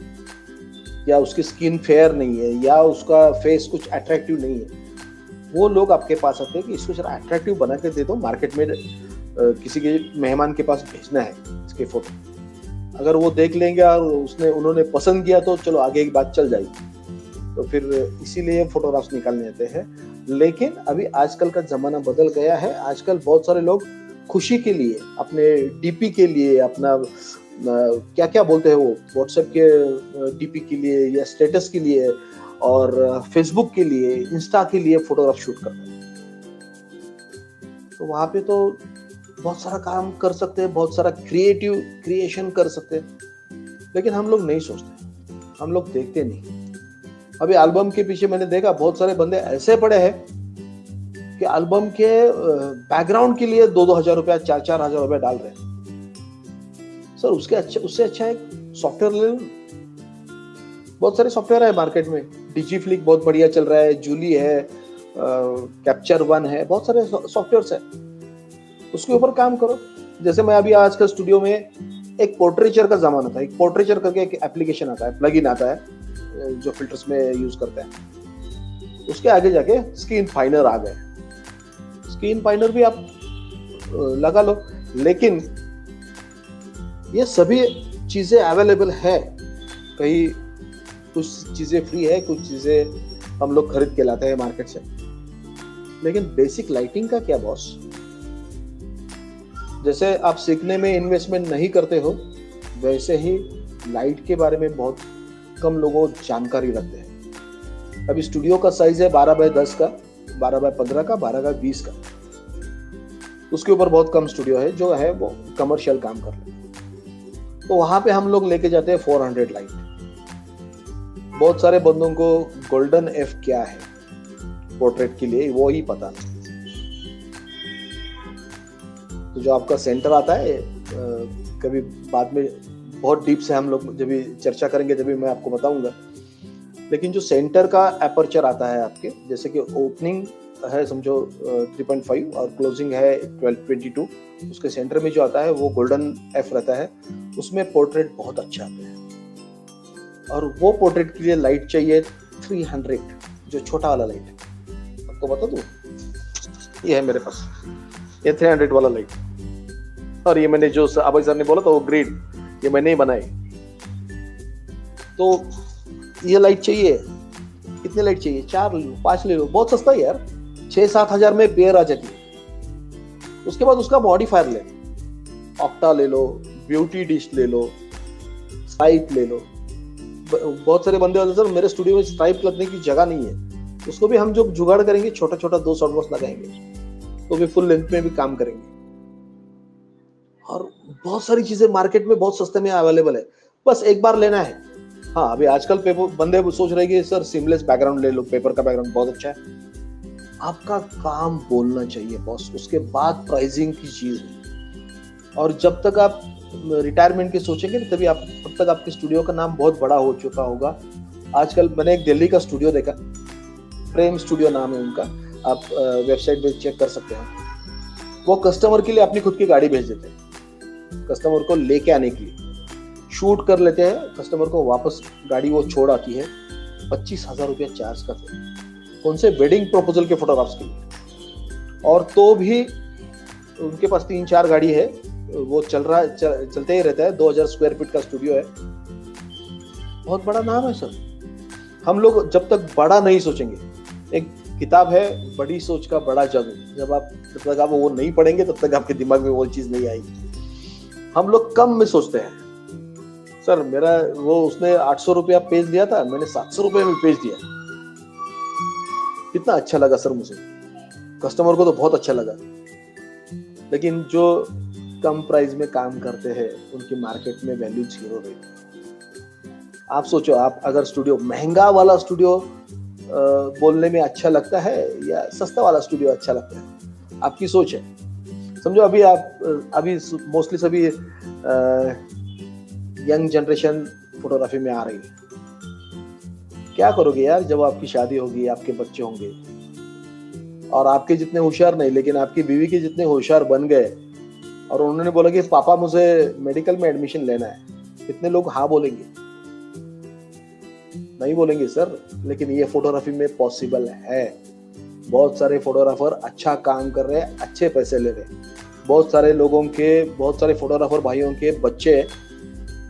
या उसकी स्किन फेयर नहीं है, या उसका फेस कुछ अट्रैक्टिव नहीं है, वो लोग आपके पास आते हैं कि इसको जरा अट्रैक्टिव बना के दे दो, मार्केट में किसी के मेहमान के पास भेजना है इसके फोटो। अगर वो देख लेंगे और उन्होंने पसंद किया तो चलो आगे की बात चल जाएगी। तो फिर इसीलिए फोटोग्राफ्स निकालने आते हैं। लेकिन अभी आजकल का जमाना बदल गया है। आजकल बहुत सारे लोग खुशी के लिए, अपने डीपी के लिए, अपना क्या क्या बोलते हैं वो, व्हाट्सएप के डीपी के लिए या स्टेटस के लिए और फेसबुक के लिए, इंस्टा के लिए फोटोग्राफ शूट करते हैं। तो वहां पे तो बहुत सारा काम कर सकते हैं, बहुत सारा क्रिएशन कर सकते हैं, लेकिन हम लोग नहीं सोचते, हम लोग देखते नहीं। अभी एल्बम के पीछे मैंने देखा बहुत सारे बंदे ऐसे पड़े हैं कि एल्बम के बैकग्राउंड के लिए 2-2 हजार रुपया, 4-4 हजार रुपया डाल रहे हैं। सर उससे अच्छा एक सॉफ्टवेयर ले लो। बहुत सारे सॉफ्टवेयर है मार्केट में, डिजीफ्लिक बहुत बढ़िया चल रहा है, जूली है, कैप्चर वन है, बहुत सारे सॉफ्टवेयर है, उसके ऊपर काम करो। जैसे मैं अभी आज का स्टूडियो में एक पोर्ट्रेचर का जमाना था, एक पोर्ट्रेचर करके एक एप्लीकेशन आता है, प्लगइन आता है जो फिल्टर्स में यूज करते हैं। उसके आगे जाके स्क्रीन फाइनर आ गए। स्क्रीन फाइनर भी आप लगा लो, लेकिन ये सभी चीजें अवेलेबल है। कहीं कुछ चीजें फ्री है, कुछ चीजें हम लोग खरीद के लाते हैं मार्केट से। लेकिन बेसिक लाइटिंग का क्या बॉस? जैसे आप सीखने में इन्वेस्टमेंट नहीं करते हो, वैसे ही लाइट के बारे में बहुत कम लोगों जानकारी रखते हैं। अभी स्टूडियो का साइज है 12x10 का, 12x15 का, 12x20 का। उसके ऊपर बहुत कम स्टूडियो है जो है वो कमर्शियल काम कर रहे हैं। तो वहां पे हम लोग लेके जाते हैं 400 लाइट। बहुत सारे बंदों को गोल्डन एफ क्या है पोर्ट्रेट के लिए वो ही पता नहीं। तो जो आपका सेंटर आता है, कभी बाद में बहुत डीप से हम लोग जब भी चर्चा करेंगे जब भी मैं आपको बताऊंगा। लेकिन जो सेंटर का एपर्चर आता है आपके, जैसे कि ओपनिंग है समझो 3.5 और क्लोजिंग है 12-22, उसके सेंटर में जो आता है वो गोल्डन एफ रहता है। उसमें पोर्ट्रेट बहुत अच्छा आता है। और वो पोर्ट्रेट के लिए लाइट चाहिए 300, जो छोटा वाला लाइट है। आपको बता दूं, ये है मेरे पास, ये 300 वाला लाइट। और ये मैंने जो अभय सर ने बोला था वो ग्रिड, ये मैंने ही बनाई। तो ये लाइट चाहिए, कितने लाइट चाहिए? 4 ले लो, 5 ले लो, बहुत सस्ता है यार, 6-7 हजार में पेयर आ जाती है। उसके बाद उसका मॉडिफायर ले, ऑक्टा ले लो, ब्यूटी डिश ले लो, स्ट्राइप ले लो। बहुत सारे बंदे होते सर मेरे स्टूडियो में स्ट्राइप लगने की जगह नहीं है। उसको भी हम जो जुगाड़ करेंगे, छोटा छोटा 2 शॉर्ट बॉक्स लगाएंगे तो भी फुल लेंथ में भी काम करेंगे। और बहुत सारी चीजें मार्केट में बहुत सस्ते में अवेलेबल है, बस एक बार लेना है। हाँ, अभी आजकल पेपर बंदे सोच रहे कि सर सीमलेस बैकग्राउंड ले लो, पेपर का बैकग्राउंड बहुत अच्छा है। आपका काम बोलना चाहिए बॉस, उसके बाद प्राइसिंग की चीज है। और जब तक आप रिटायरमेंट की सोचेंगे तभी आप, तब तक आपके स्टूडियो का नाम बहुत बड़ा हो चुका होगा। आजकल मैंने एक दिल्ली का स्टूडियो देखा, प्रेम स्टूडियो नाम है उनका, आप वेबसाइट पे चेक कर सकते हैं। वो कस्टमर के लिए अपनी खुद की गाड़ी भेज देते हैं, कस्टमर को लेके आने के लिए शूट कर लेते हैं, कस्टमर को वापस गाड़ी वो छोड़ आती है। 25,000 रुपया चार्ज करते हैं, कौन से वेडिंग प्रपोजल के फोटोग्राफ्स के लिए। और तो भी उनके पास 3-4 गाड़ी है, वो चलते ही रहता है। 2000 स्क्वायर फीट का स्टूडियो है, बहुत बड़ा नाम है सर। हम लोग जब तक बड़ा नहीं सोचेंगे, एक किताब है बड़ी सोच का बड़ा जादू, जब तक आप वो नहीं पढ़ेंगे तब तक आपके दिमाग में वो चीज नहीं आएगी। हम लोग कम में सोचते हैं। सर मेरा वो उसने 800 रुपया पेज दिया था, मैंने 700 रुपये में पेज दिया। कितना अच्छा लगा सर मुझे, कस्टमर को तो बहुत अच्छा लगा। लेकिन जो कम प्राइस में काम करते हैं उनकी मार्केट में वैल्यू 0 रहती। आप सोचो, आप अगर स्टूडियो महंगा वाला स्टूडियो बोलने में अच्छा लगता है या सस्ता वाला स्टूडियो अच्छा लगता है, आपकी सोच है। समझो अभी मोस्टली सभी यंग जनरेशन फोटोग्राफी में आ रही है। क्या करोगे यार जब आपकी शादी होगी, आपके बच्चे होंगे और आपके जितने होशियार नहीं लेकिन आपकी बीवी के जितने होशियार बन गए और उन्होंने बोला कि पापा मुझे मेडिकल में एडमिशन लेना है, कितने लोग हाँ बोलेंगे? नहीं बोलेंगे सर। लेकिन ये फोटोग्राफी में पॉसिबल है। बहुत सारे फोटोग्राफर अच्छा काम कर रहे हैं, अच्छे पैसे ले रहे हैं। बहुत सारे फोटोग्राफर भाइयों के बच्चे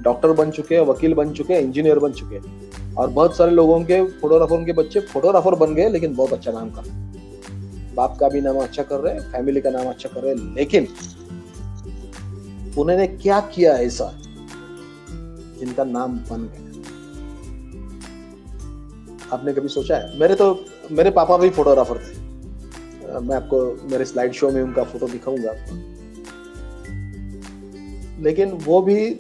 डॉक्टर बन चुके हैं, वकील बन चुके हैं, इंजीनियर बन चुके हैं। और बहुत सारे लोगों के फोटोग्राफरों के बच्चे फोटोग्राफर बन गए लेकिन बहुत अच्छा नाम कर रहे हैं। बाप का भी नाम अच्छा कर रहे हैं, फैमिली का नाम अच्छा कर रहे हैं। लेकिन उन्होंने क्या किया ऐसा जिनका नाम बन गया? आपने कभी सोचा है? मेरे पापा भी फोटोग्राफर थे। मैं आपको मेरे स्लाइड शो में उनका फोटो दिखाऊंगा आपको। लेकिन वो भी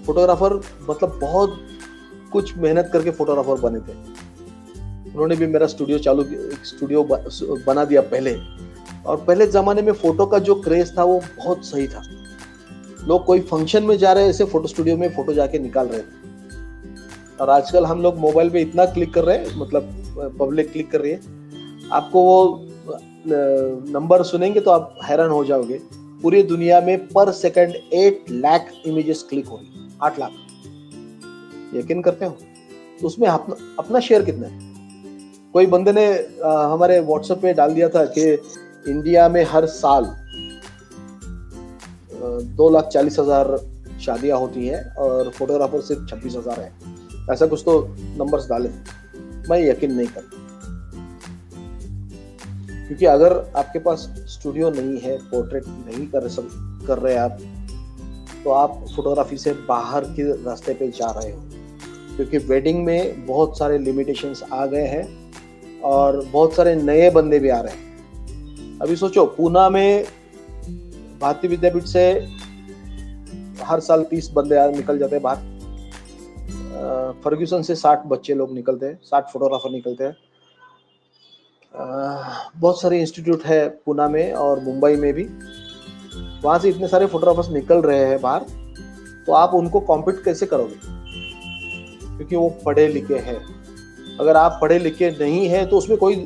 फोटोग्राफर, मतलब बहुत कुछ मेहनत करके फोटोग्राफर बने थे। उन्होंने भी मेरा स्टूडियो बना दिया पहले। और पहले जमाने में फोटो का जो क्रेज था वो बहुत सही था। लोग कोई फंक्शन में जा रहे हैं, ऐसे फोटो स्टूडियो में फोटो जाके निकाल रहे थे। और आजकल हम लोग मोबाइल पे इतना क्लिक कर रहे हैं, मतलब पब्लिक क्लिक कर रही है, आपको वो नंबर सुनेंगे तो आप हैरान हो जाओगे। पूरी दुनिया में पर सेकंड 8 लाख इमेजेस क्लिक हो रही है। 8 लाख, यकीन करते हो? तो उसमें अपना शेयर कितना है? कोई बंदे ने हमारे व्हाट्सएप पे डाल दिया था कि इंडिया में हर साल 2,40,000 शादियां होती हैं और फोटोग्राफर सिर्फ 26,000 है। ऐसा कुछ तो नंबर्स डाले थे। मैं यकीन नहीं करता, क्योंकि अगर आपके पास स्टूडियो नहीं है, पोर्ट्रेट नहीं कर रहे आप, तो आप फोटोग्राफी से बाहर के रास्ते पे जा रहे हो। क्योंकि वेडिंग में बहुत सारे लिमिटेशंस आ गए हैं और बहुत सारे नए बंदे भी आ रहे हैं। अभी सोचो, पूना में भारतीय विद्यापीठ से हर साल 30 बंदे निकल जाते हैं बाहर। फर्ग्यूसन से 60 बच्चे लोग निकलते हैं, 60 फोटोग्राफर निकलते हैं। बहुत सारे इंस्टीट्यूट है पूना में और मुंबई में भी, वहां से इतने सारे फोटोग्राफर्स निकल रहे हैं बाहर, तो आप उनको कॉम्पीट कैसे करोगे? क्योंकि वो पढ़े लिखे हैं। अगर आप पढ़े लिखे नहीं हैं तो उसमें कोई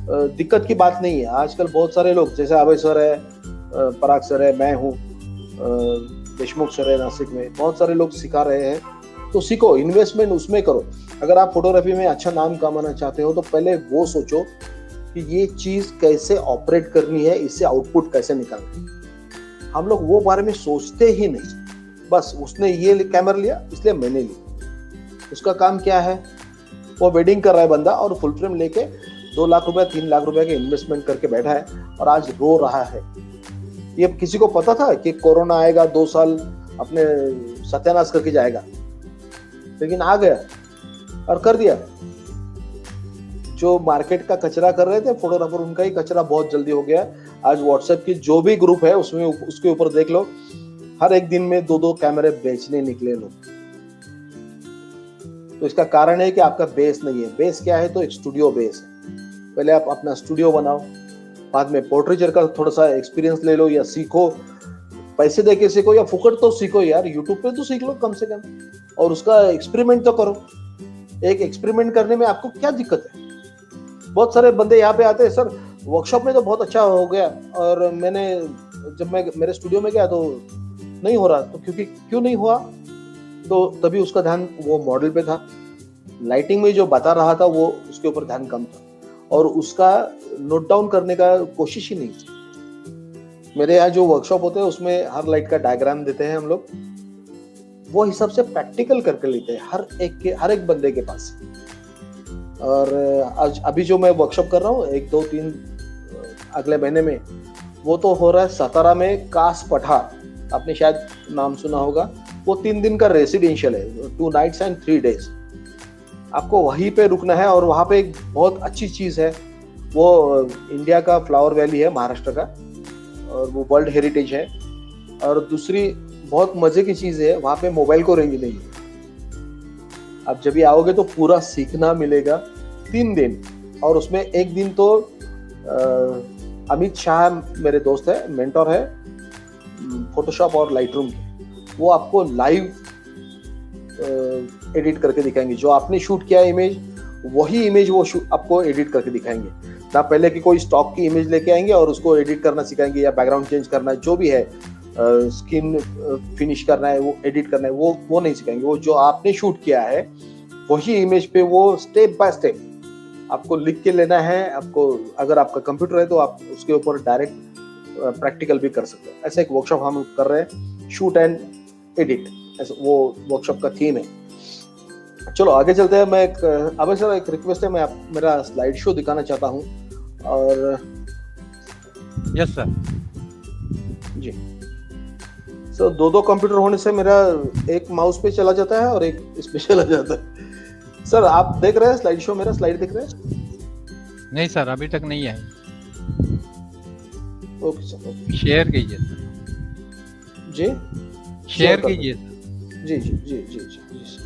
दिक्कत की बात नहीं है। आजकल बहुत सारे लोग, जैसे अभय सर है, पराग सर है, मैं हूँ, देशमुख सर है नासिक में, बहुत सारे लोग सिखा रहे हैं। तो सीखो, इन्वेस्टमेंट उसमें करो। अगर आप फोटोग्राफी में अच्छा नाम कमाना चाहते हो तो पहले वो सोचो कि ये चीज कैसे ऑपरेट करनी है, इससे आउटपुट कैसे निकालना है। हम लोग वो बारे में सोचते ही नहीं। बस उसने ये कैमरा लिया इसलिए मैंने लिया। उसका काम क्या है? वो वेडिंग कर रहा है बंदा और फुल फ्रेम लेके 2 लाख रुपए 3 लाख रुपए के इन्वेस्टमेंट करके बैठा है और आज रो रहा है। ये किसी को पता था कि कोरोना आएगा, 2 साल अपने सत्यानाश करके जाएगा? लेकिन आ गया और कर दिया। जो मार्केट का कचरा कर रहे थे फोटोग्राफर, उनका ही कचरा बहुत जल्दी हो गया। आज व्हाट्सएप की जो भी ग्रुप है उसमें, उसके ऊपर देख लो, हर एक दिन में 2-2 कैमरे बेचने निकले लोग। तो इसका कारण है कि आपका बेस नहीं है। बेस क्या है? तो एक स्टूडियो बेस है। पहले आप अपना स्टूडियो बनाओ, बाद में पोर्ट्रेचर का थोड़ा सा एक्सपीरियंस ले लो या सीखो, पैसे दे के सीखो या फुकट तो सीखो यार, यूट्यूब पे तो सीख लो कम से कम, और उसका एक्सपेरिमेंट तो करो। एक एक्सपेरिमेंट करने में आपको क्या दिक्कत है? बहुत सारे बंदे यहाँ पे आते हैं, सर वर्कशॉप में तो बहुत अच्छा हो गया, और मैंने जब मैं मेरे स्टूडियो में गया तो नहीं हो रहा। तो क्यों नहीं हुआ? तो तभी उसका ध्यान वो मॉडल पे था, लाइटिंग में जो बता रहा था वो उसके ऊपर ध्यान कम था, और उसका नोट डाउन करने का कोशिश ही नहीं थी। मेरे यहाँ जो वर्कशॉप होते हैं उसमें हर लाइट का डायग्राम देते हैं हम लोग, वो हिसाब से प्रैक्टिकल करके लेते हैं हर एक बंदे के पास। और आज अभी जो मैं वर्कशॉप कर रहा हूँ 1, 2, 3 अगले महीने में, वो तो हो रहा है सतारा में कास पठार, आपने शायद नाम सुना होगा। वो 3 दिन का रेसिडेंशियल है, 2 नाइट्स एंड 3 डेज। आपको वहीं पे रुकना है, और वहाँ पे एक बहुत अच्छी चीज है, वो इंडिया का फ्लावर वैली है महाराष्ट्र का, और वो वर्ल्ड हेरिटेज है। और दूसरी बहुत मजे की चीज है, वहाँ पे मोबाइल को रेंज नहीं है। आप जब भी आओगे तो पूरा सीखना मिलेगा 3 दिन, और उसमें एक दिन तो अमित शाह मेरे दोस्त है, मेंटोर है फोटोशॉप और लाइटरूम के, वो आपको लाइव एडिट करके दिखाएंगे। जो आपने शूट किया इमेज, वही इमेज वो आपको एडिट करके दिखाएंगे। ना पहले की कोई स्टॉक की इमेज लेके आएंगे और उसको एडिट करना सिखाएंगे, या बैकग्राउंड चेंज करना है, जो भी है, स्किन फिनिश करना है, वो एडिट करना है, वो नहीं सिखाएंगे। वो जो आपने शूट किया है वही इमेज पे वो स्टेप बाय स्टेप आपको लिख के लेना है। आपको अगर आपका कंप्यूटर है तो आप उसके ऊपर डायरेक्ट प्रैक्टिकल भी कर सकते हैं। ऐसा एक वर्कशॉप हम कर रहे हैं, शूट एंड एडिट, ऐसा वो वर्कशॉप का थीम है। चलो आगे चलते हैं। मैं अभी सर एक रिक्वेस्ट है, मैं मेरा स्लाइड शो दिखाना चाहता हूँ। और यस सर जी सर, 2 कंप्यूटर होने से मेरा एक माउस पे चला जाता है और एक इस पे चला जाता है। सर आप देख रहे हैं स्लाइड शो, मेरा स्लाइड देख रहे हैं? नहीं सर, अभी तक नहीं आई। Okay sir, okay. शेयर कीजिए सर। जी शेयर कीजिए सर। जी जी जी जी जी जी सर।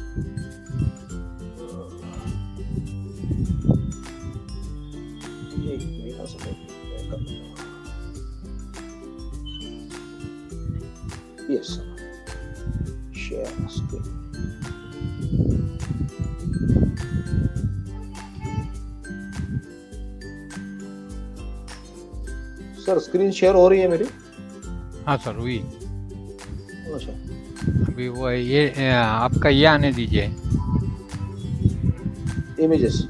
एक मिनट आ सकते yes sir, share screen. Sir screen share हो रही है मेरी? हाँ सर हुई। अच्छा, अभी वो ये आपका ये आने दीजिए। इमेजेस।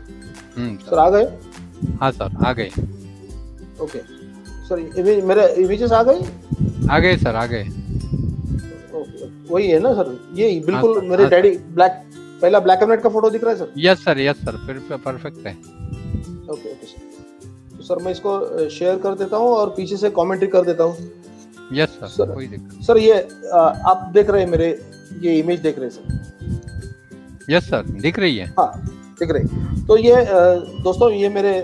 सर आ गए? हाँ सर आ गए। ओके सर, इमेज मेरे इमेजेस आ गए? आ गए सर आ गए। ओके, वही है ना सर, ये हाँ बिल्कुल सर, मेरे हाँ डैडी पहला ब्लैक एंड व्हाइट का फोटो दिख रहा है सर? यस सर फिर परफेक्ट है। ओके ओके सर, तो सर मैं इसको शेयर कर देता हूँ और पीछे से कमेंट्री कर देता हूँ। यस सर सर कोई दिक्कत। सर ये आप देख रहे हैं मेरे ये इमेज देख रहे हैं सर? यस सर दिख रही है। हाँ दिख रही। तो ये दोस्तों ये मेरे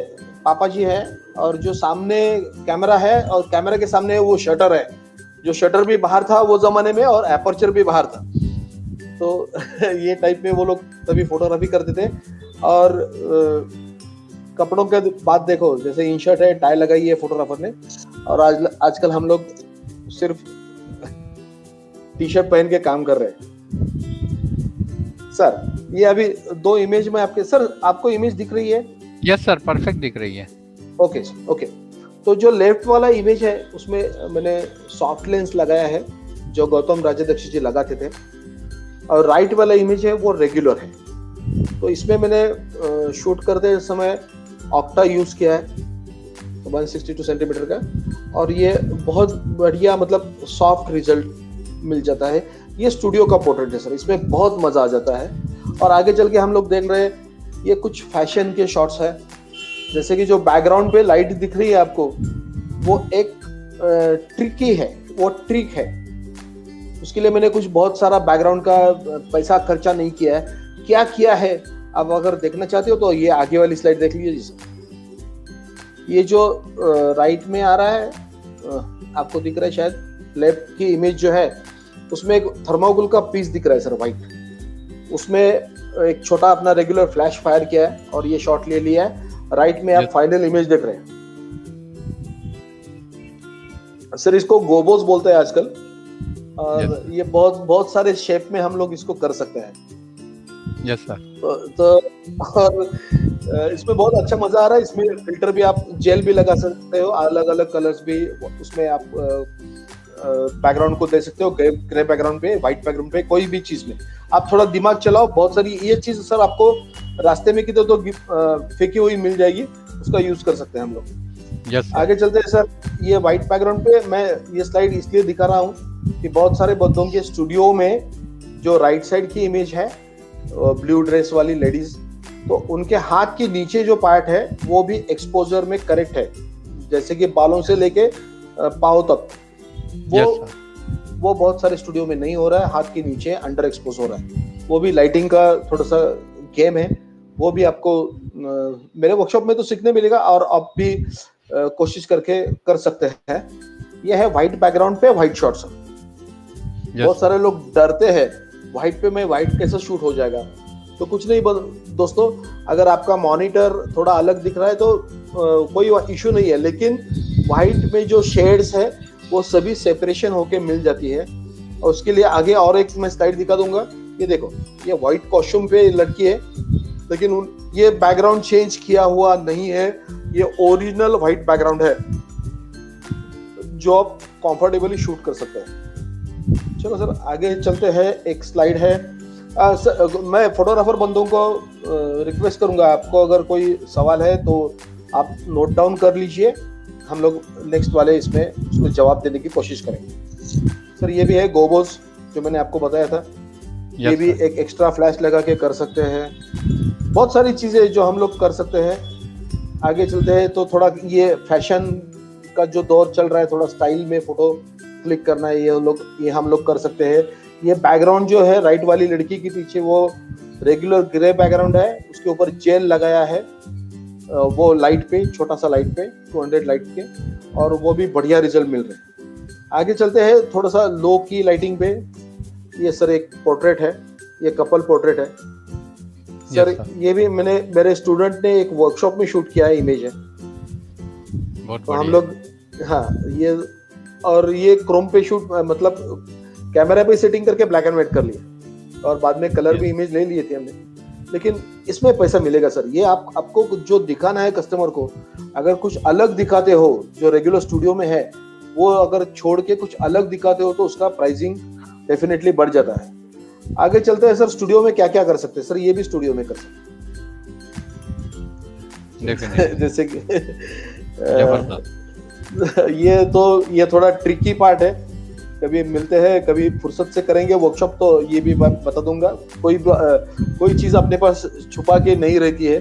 पापा जी है, और जो सामने कैमरा है और कैमरा के सामने वो शटर है, जो शटर भी बाहर था वो जमाने में और एपर्चर भी बाहर था। तो ये टाइप में वो लोग तभी फोटोग्राफी करते थे। और कपड़ों के बात देखो, जैसे इन शर्ट है, टाई लगाई है फोटोग्राफर ने, और आजकल हम लोग सिर्फ टी शर्ट पहन के काम कर रहे हैं। सर ये अभी 2 इमेज में आपके, सर आपको इमेज दिख रही है? यस सर परफेक्ट दिख रही है। ओके ओके, तो जो लेफ्ट वाला इमेज है उसमें मैंने सॉफ्ट लेंस लगाया है जो गौतम राजदक्ष जी लगाते थे, और राइट वाला इमेज है वो रेगुलर है। तो इसमें मैंने शूट करते समय ऑक्टा यूज किया है 162 सेंटीमीटर का, और ये बहुत बढ़िया मतलब सॉफ्ट रिजल्ट मिल जाता है। ये स्टूडियो का पोर्ट्रेट है सर, इसमें बहुत मजा आ जाता है। और आगे चल के हम लोग देख रहे हैं ये कुछ फैशन के शॉट्स है, जैसे कि जो बैकग्राउंड पे लाइट दिख रही है आपको, वो एक ट्रिकी है, वो ट्रिक है। उसके लिए मैंने कुछ बहुत सारा बैकग्राउंड का पैसा खर्चा नहीं किया है। क्या किया है, अब अगर देखना चाहते हो तो ये आगे वाली स्लाइड देख लीजिए जी। ये जो राइट में आ रहा है, आपको दिख रहा है शायद, लेफ्ट की इमेज जो है उसमें एक थर्मोकोल का पीस दिख रहा है सर व्हाइट, उसमें एक छोटा अपना रेगुलर फ्लैश फायर किया है और ये शॉट ले लिया है। राइट में आप फाइनल इमेज देख रहे हैं सर, इसको गोबोस बोलते हैं आजकल, और ये बहुत सारे शेप में हम लोग इसको कर सकते हैं। Yes sir. तो और इसमें बहुत अच्छा मजा आ रहा है। इसमें फिल्टर भी, आप जेल भी लगा सकते हो, अलग अलग कलर्स भी उसमें आप बैकग्राउंड को दे सकते हो, ग्रे बैकग्राउंड पे, व्हाइट बैकग्राउंड पे, कोई भी चीज में आप थोड़ा दिमाग चलाओ। बहुत सारी ये चीज सर आपको रास्ते में कितने तो फेंकी हुई मिल जाएगी, उसका यूज कर सकते हैं हम लोग। यस आगे चलते हैं सर। ये व्हाइट बैकग्राउंड पे मैं ये स्लाइड इसलिए दिखा रहा हूँ कि बहुत सारे बंदों के स्टूडियो में जो राइट साइड की इमेज है, ब्लू ड्रेस वाली लेडीज, तो उनके हाथ के नीचे जो पार्ट है वो भी एक्सपोजर में करेक्ट है, जैसे कि बालों से लेके पाँव तक, वो बहुत सारे स्टूडियो में नहीं हो रहा है, हाथ के नीचे अंडर एक्सपोज हो रहा है। वो भी लाइटिंग का थोड़ा सा गेम है, वो भी आपको मेरे वर्कशॉप में तो सीखने मिलेगा, और आप भी कोशिश करके कर सकते हैं। ये है व्हाइट बैकग्राउंड पे व्हाइट शॉट्स। बहुत सारे लोग डरते हैं व्हाइट पे, मैं व्हाइट कैसे शूट हो जाएगा, तो कुछ नहीं दोस्तों, अगर आपका मॉनिटर थोड़ा अलग दिख रहा है तो कोई इशू नहीं है, लेकिन व्हाइट में जो शेड्स है वो सभी सेपरेशन होके मिल जाती है। और उसके लिए आगे और एक मैं स्लाइड दिखा दूंगा। ये देखो, ये व्हाइट कॉस्ट्यूम पे लड़की है, लेकिन ये बैकग्राउंड चेंज किया हुआ नहीं है, ये ओरिजिनल व्हाइट बैकग्राउंड है जो आप कंफर्टेबली शूट कर सकते हैं। चलो सर आगे चलते हैं। एक स्लाइड है, मैं फोटोग्राफर बंदों को रिक्वेस्ट करूंगा, आपको अगर कोई सवाल है तो आप नोट डाउन कर लीजिए, हम लोग नेक्स्ट वाले इसमें उसको जवाब देने की कोशिश करेंगे। सर ये भी है गोबोस, जो मैंने आपको बताया था। ये भी एक एक्स्ट्रा फ्लैश लगा के कर सकते हैं। बहुत सारी चीजें जो हम लोग कर सकते हैं। आगे चलते हैं तो थोड़ा ये फैशन का जो दौर चल रहा है, थोड़ा स्टाइल में फोटो क्लिक करना है, ये हम लोग कर सकते हैं। ये बैकग्राउंड जो है राइट वाली लड़की के पीछे, वो रेगुलर ग्रे बैकग्राउंड है, उसके ऊपर जेल लगाया है, वो लाइट पे, छोटा सा लाइट पे, 200 लाइट के, और वो भी बढ़िया रिजल्ट मिल रहे हैं। आगे चलते हैं थोड़ा सा लो की लाइटिंग पे। ये सर एक पोर्ट्रेट है, ये कपल पोर्ट्रेट है सर। ये भी मेरे स्टूडेंट ने एक वर्कशॉप में शूट किया है, इमेज है। तो हम लोग, हाँ ये, और ये क्रोम पे शूट, मतलब कैमरा पे सेटिंग करके ब्लैक एंड व्हाइट कर लिया, और बाद में कलर भी इमेज ले लिए थे हमने। लेकिन इसमें पैसा मिलेगा सर, ये आपको जो दिखाना है कस्टमर को, अगर कुछ अलग दिखाते हो जो रेगुलर स्टूडियो में है, वो अगर छोड़ के कुछ अलग दिखाते हो तो उसका प्राइसिंग डेफिनेटली बढ़ जाता है। आगे चलते हैं सर, स्टूडियो में क्या क्या कर सकते हैं सर। ये भी स्टूडियो में कर सकते हैं डेफिनेटली जैसे कि जबरदस्त। ये थोड़ा ट्रिकी पार्ट है। कभी मिलते हैं, कभी फुर्सत से करेंगे वर्कशॉप, तो ये भी बात बता दूंगा। कोई चीज अपने पास छुपा के नहीं रहती है,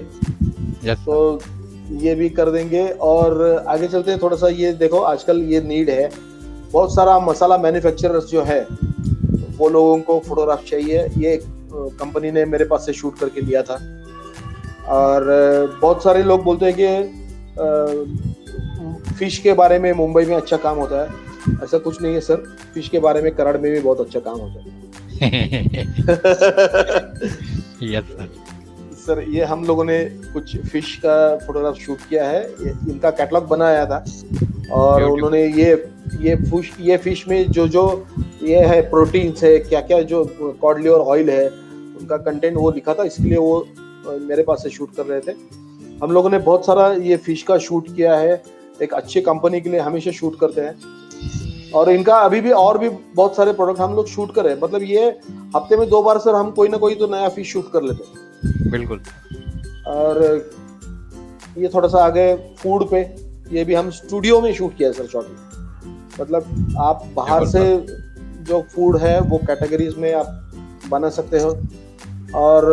यस तो ये भी कर देंगे। और आगे चलते हैं थोड़ा सा। ये देखो आजकल ये नीड है, बहुत सारा मसाला मैन्युफैक्चरर्स जो है वो लोगों को फोटोग्राफ चाहिए। ये कंपनी ने मेरे पास से शूट करके लिया था। और बहुत सारे लोग बोलते हैं कि फिश के बारे में मुंबई में अच्छा काम होता है। ऐसा कुछ नहीं है सर, फिश के बारे में कराड़ में भी बहुत अच्छा काम होता है। Yes sir. सर ये हम लोगों ने कुछ फिश का फोटोग्राफ शूट किया है, इनका कैटलॉग बनाया था। और उन्होंने ये फिश में जो ये है प्रोटीन्स है, क्या क्या जो कॉड लिवर ऑयल है, उनका कंटेंट वो लिखा था। इसके लिए वो मेरे पास से शूट कर रहे थे। हम लोगों ने बहुत सारा ये फिश का शूट किया है। एक अच्छी कंपनी के लिए हमेशा शूट करते हैं, और इनका अभी भी और भी बहुत सारे प्रोडक्ट हम लोग शूट कर रहे हैं। मतलब ये हफ्ते में 2 बार सर हम कोई ना कोई तो नया फिश शूट कर लेते हैं। बिल्कुल। और ये थोड़ा सा आगे फूड पे, ये भी हम स्टूडियो में शूट किया है सर शॉट। मतलब आप बाहर से जो फूड है वो कैटेगरीज में आप बना सकते हो। और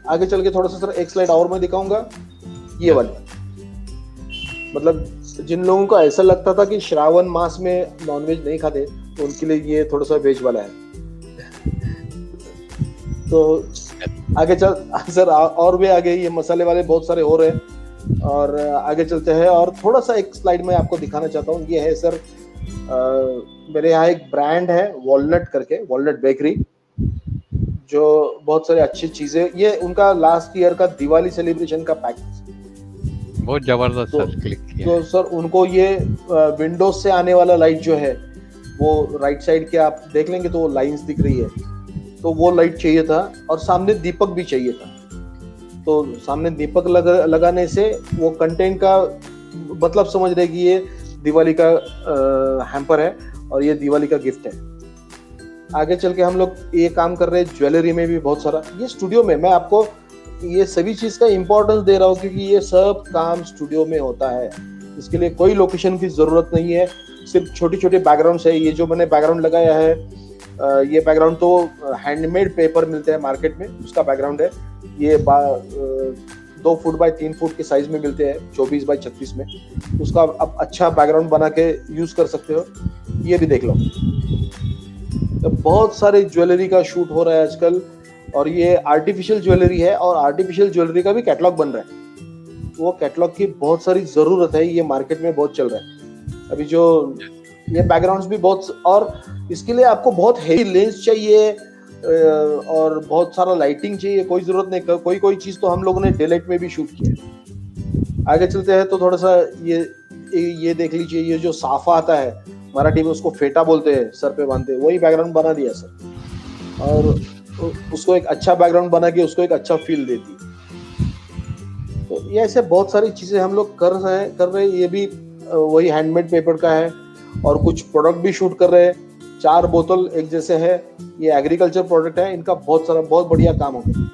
आगे चल के थोड़ा सा सर एक स्लाइड और मैं दिखाऊंगा, ये वाली। मतलब जिन लोगों को ऐसा लगता था कि श्रावण मास में नॉनवेज नहीं खाते, तो उनके लिए ये थोड़ा सा वेज वाला है। तो आगे चल सर, और भी आगे ये मसाले वाले बहुत सारे हो रहे हैं। और आगे चलते हैं, और थोड़ा सा एक स्लाइड में आपको दिखाना चाहता हूँ। ये है सर मेरे यहाँ एक ब्रांड है वॉलनट करके, वॉलनट बेकरी, जो बहुत सारी अच्छी चीजें, ये उनका लास्ट ईयर का दिवाली सेलिब्रेशन का पैक, बहुत जबरदस्त सर क्लिक किया। तो सर उनको ये विंडोज से आने वाला लाइट जो है वो राइट साइड के आप देख लेंगे तो वो लाइंस दिख रही है, तो वो लाइट चाहिए था। और सामने दीपक भी चाहिए था। तो सामने दीपक लगाने से वो कंटेंट का मतलब समझ रहे कि ये दिवाली का हैम्पर है और ये दिवाली का गिफ्ट है। आगे चल के हम लोग ये काम कर रहे हैं ज्वेलरी में भी बहुत सारा। ये स्टूडियो में मैं आपको ये सभी चीज का इंपॉर्टेंस दे रहा हूँ, क्योंकि ये सब काम स्टूडियो में होता है। इसके लिए कोई लोकेशन की जरूरत नहीं है, सिर्फ छोटी छोटी बैकग्राउंड है। ये जो मैंने बैकग्राउंड लगाया है, ये बैकग्राउंड तो हैंडमेड पेपर मिलते हैं मार्केट में, उसका बैकग्राउंड है। ये 2 फुट बाय 3 फुट के साइज में मिलते हैं, 24 बाय 36 में। उसका आप अच्छा बैकग्राउंड बना के यूज कर सकते हो। ये भी देख लो, तो बहुत सारे ज्वेलरी का शूट हो रहा है आजकल। और ये आर्टिफिशियल ज्वेलरी है, और आर्टिफिशियल ज्वेलरी का भी कैटलॉग बन रहा है। वो कैटलॉग की बहुत सारी जरूरत है, ये मार्केट में बहुत चल रहा है अभी। जो ये बैकग्राउंड्स भी बहुत, और इसके लिए आपको बहुत हेवी लेंस चाहिए और बहुत सारा लाइटिंग चाहिए, कोई जरूरत नहीं। कोई चीज तो हम लोगों ने डेलाइट में भी शूट किया। आगे चलते हैं तो थोड़ा सा ये देख लीजिए। ये जो साफा आता है, मराठी में उसको फेटा बोलते हैं, सर पे बांधते हैं, वही बैकग्राउंड बना दिया सर। और उसको एक अच्छा बैकग्राउंड बना के उसको एक अच्छा फील देती। तो ये ऐसे बहुत सारी चीजें हम लोग कर रहे हैं। ये भी वही हैंडमेड पेपर का है, और कुछ प्रोडक्ट भी शूट कर रहे हैं। 4 बोतल एक जैसे है, ये एग्रीकल्चर प्रोडक्ट है, इनका बहुत बढ़िया काम होता है।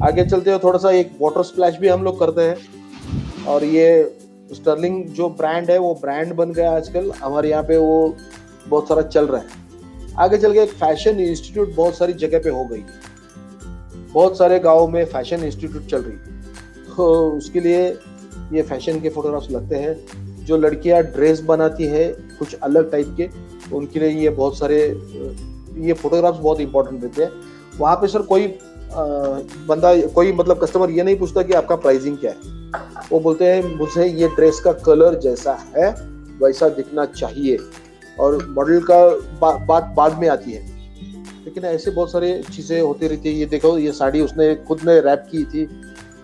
आगे चलते हैं थोड़ा सा, एक वाटर स्प्लैश भी हम लोग करते हैं। और ये स्टर्लिंग जो ब्रांड है वो ब्रांड बन गया आजकल हमारे यहाँ पे, वो बहुत सारा चल रहा है। आगे चल के एक फैशन इंस्टीट्यूट बहुत सारी जगह पे हो गई है, बहुत सारे गाँव में फैशन इंस्टीट्यूट चल रही है। तो उसके लिए ये फैशन के फोटोग्राफ्स लगते हैं। जो लड़कियां ड्रेस बनाती है कुछ अलग टाइप के, उनके लिए ये बहुत सारे ये फोटोग्राफ्स बहुत इंपॉर्टेंट रहते हैं। वहाँ पे सर कोई बंदा, कोई मतलब कस्टमर ये नहीं पूछता कि आपका प्राइसिंग क्या है। वो बोलते हैं मुझे ये ड्रेस का कलर जैसा है वैसा दिखना चाहिए, और मॉडल का बात बाद में आती है। लेकिन ऐसे बहुत सारे चीज़ें होती रहती है। ये देखो, ये साड़ी उसने खुद ने रैप की थी,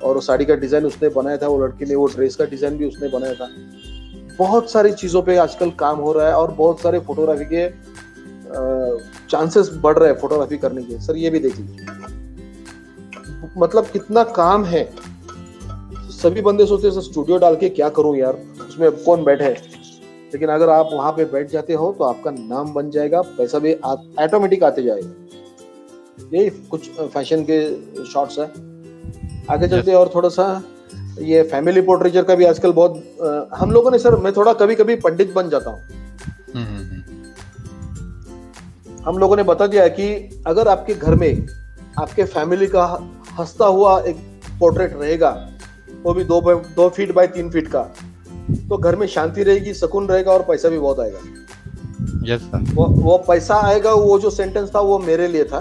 और वो साड़ी का डिज़ाइन उसने बनाया था, वो लड़की ने। वो ड्रेस का डिज़ाइन भी उसने बनाया था। बहुत सारी चीज़ों पे आजकल काम हो रहा है, और बहुत सारे फोटोग्राफी के चांसेस बढ़ रहे हैं फोटोग्राफी करने के। सर ये भी देख लीजिए, मतलब कितना काम है। सभी बंदे सोचते हैं सर स्टूडियो डाल के क्या करूं यार, उसमें कौन बैठे। लेकिन अगर आप वहां पे बैठ जाते हो तो आपका नाम बन जाएगा, पैसा भी ऑटोमेटिक आते जाएगा। यही कुछ फैशन के शॉट्स है। आगे चलते हैं और थोड़ा सा ये फैमिली पोर्ट्रेचर का भी आजकल बहुत हम लोगों ने सर, मैं थोड़ा कभी कभी पंडित बन जाता हूँ। हम लोगों ने बता दिया है कि अगर आपके घर में आपके फैमिली का हंसता हुआ एक पोर्ट्रेट रहेगा, वो भी 2 फीट बाय 3 फीट का, तो घर में शांति रहेगी, सुकून रहेगा और पैसा भी बहुत आएगा। Yes sir. वो पैसा आएगा, वो जो सेंटेंस था वो मेरे लिए था,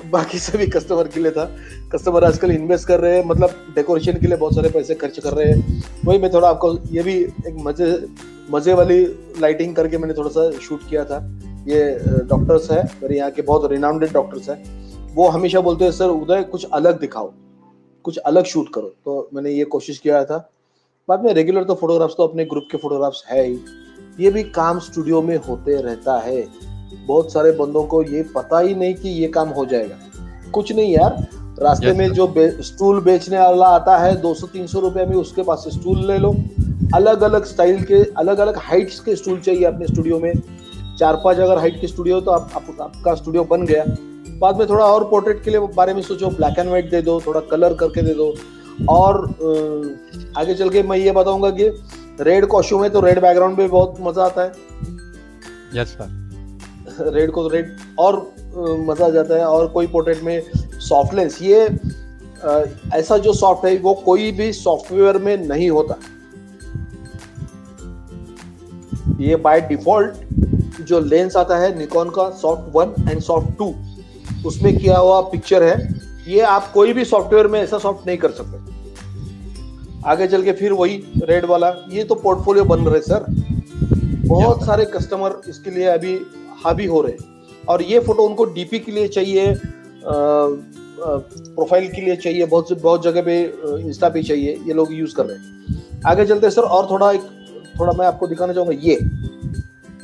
बाकी सभी कस्टमर के लिए था। कस्टमर आजकल इन्वेस्ट कर रहे हैं, मतलब डेकोरेशन के लिए बहुत सारे पैसे खर्च कर रहे हैं। वही मैं थोड़ा आपको ये भी एक मजे वाली लाइटिंग करके मैंने थोड़ा सा शूट किया था। ये डॉक्टर्स है मेरे यहाँ के, बहुत रिनाउंडेड डॉक्टर्स है, वो हमेशा बोलते हैं सर उदय कुछ अलग दिखाओ, कुछ अलग शूट करो, तो मैंने ये कोशिश किया था। बाद में रेगुलर तो फोटोग्राफ्स तो अपने ग्रुप के फोटोग्राफ्स है ही, ये भी काम स्टूडियो में होते रहता है। बहुत सारे बंदों को ये पता ही नहीं कि ये काम हो जाएगा। कुछ नहीं यार, रास्ते में जो स्टूल बेचने वाला आता है 200-300 रुपए में, उसके पास से स्टूल ले लो। अलग अलग स्टाइल के, अलग अलग हाइट्स के स्टूल चाहिए अपने स्टूडियो में। 4-5 अगर हाइट के स्टूडियो तो आपका स्टूडियो बन गया। बाद में थोड़ा और पोर्ट्रेट के लिए बारे में सोचो, ब्लैक एंड व्हाइट दे दो, थोड़ा कलर करके दे दो। और आगे चल के मैं ये बताऊंगा कि रेड कॉस्ट्यूम है तो रेड बैकग्राउंड में बहुत मजा आता है। Yes sir. रेड को रेड और मजा आ जाता है। और कोई पोर्ट्रेट में सॉफ्ट लेंस, ये ऐसा जो सॉफ्ट है वो कोई भी सॉफ्टवेयर में नहीं होता। ये बाय डिफॉल्ट जो लेंस आता है निकॉन का सॉफ्ट 1 एंड सॉफ्ट 2, उसमें किया हुआ पिक्चर है। ये आप कोई भी सॉफ्टवेयर में ऐसा सॉफ्ट नहीं कर सकते। आगे चल के फिर वही रेड वाला, ये तो पोर्टफोलियो बन रहे सर। बहुत सारे कस्टमर इसके लिए अभी हावी हो रहे हैं। और ये फोटो उनको डीपी के लिए चाहिए, प्रोफाइल के लिए चाहिए, बहुत जगह पे इंस्टा पे चाहिए, ये लोग यूज कर रहे हैं। आगे चलते सर, और थोड़ा मैं आपको दिखाना चाहूंगा।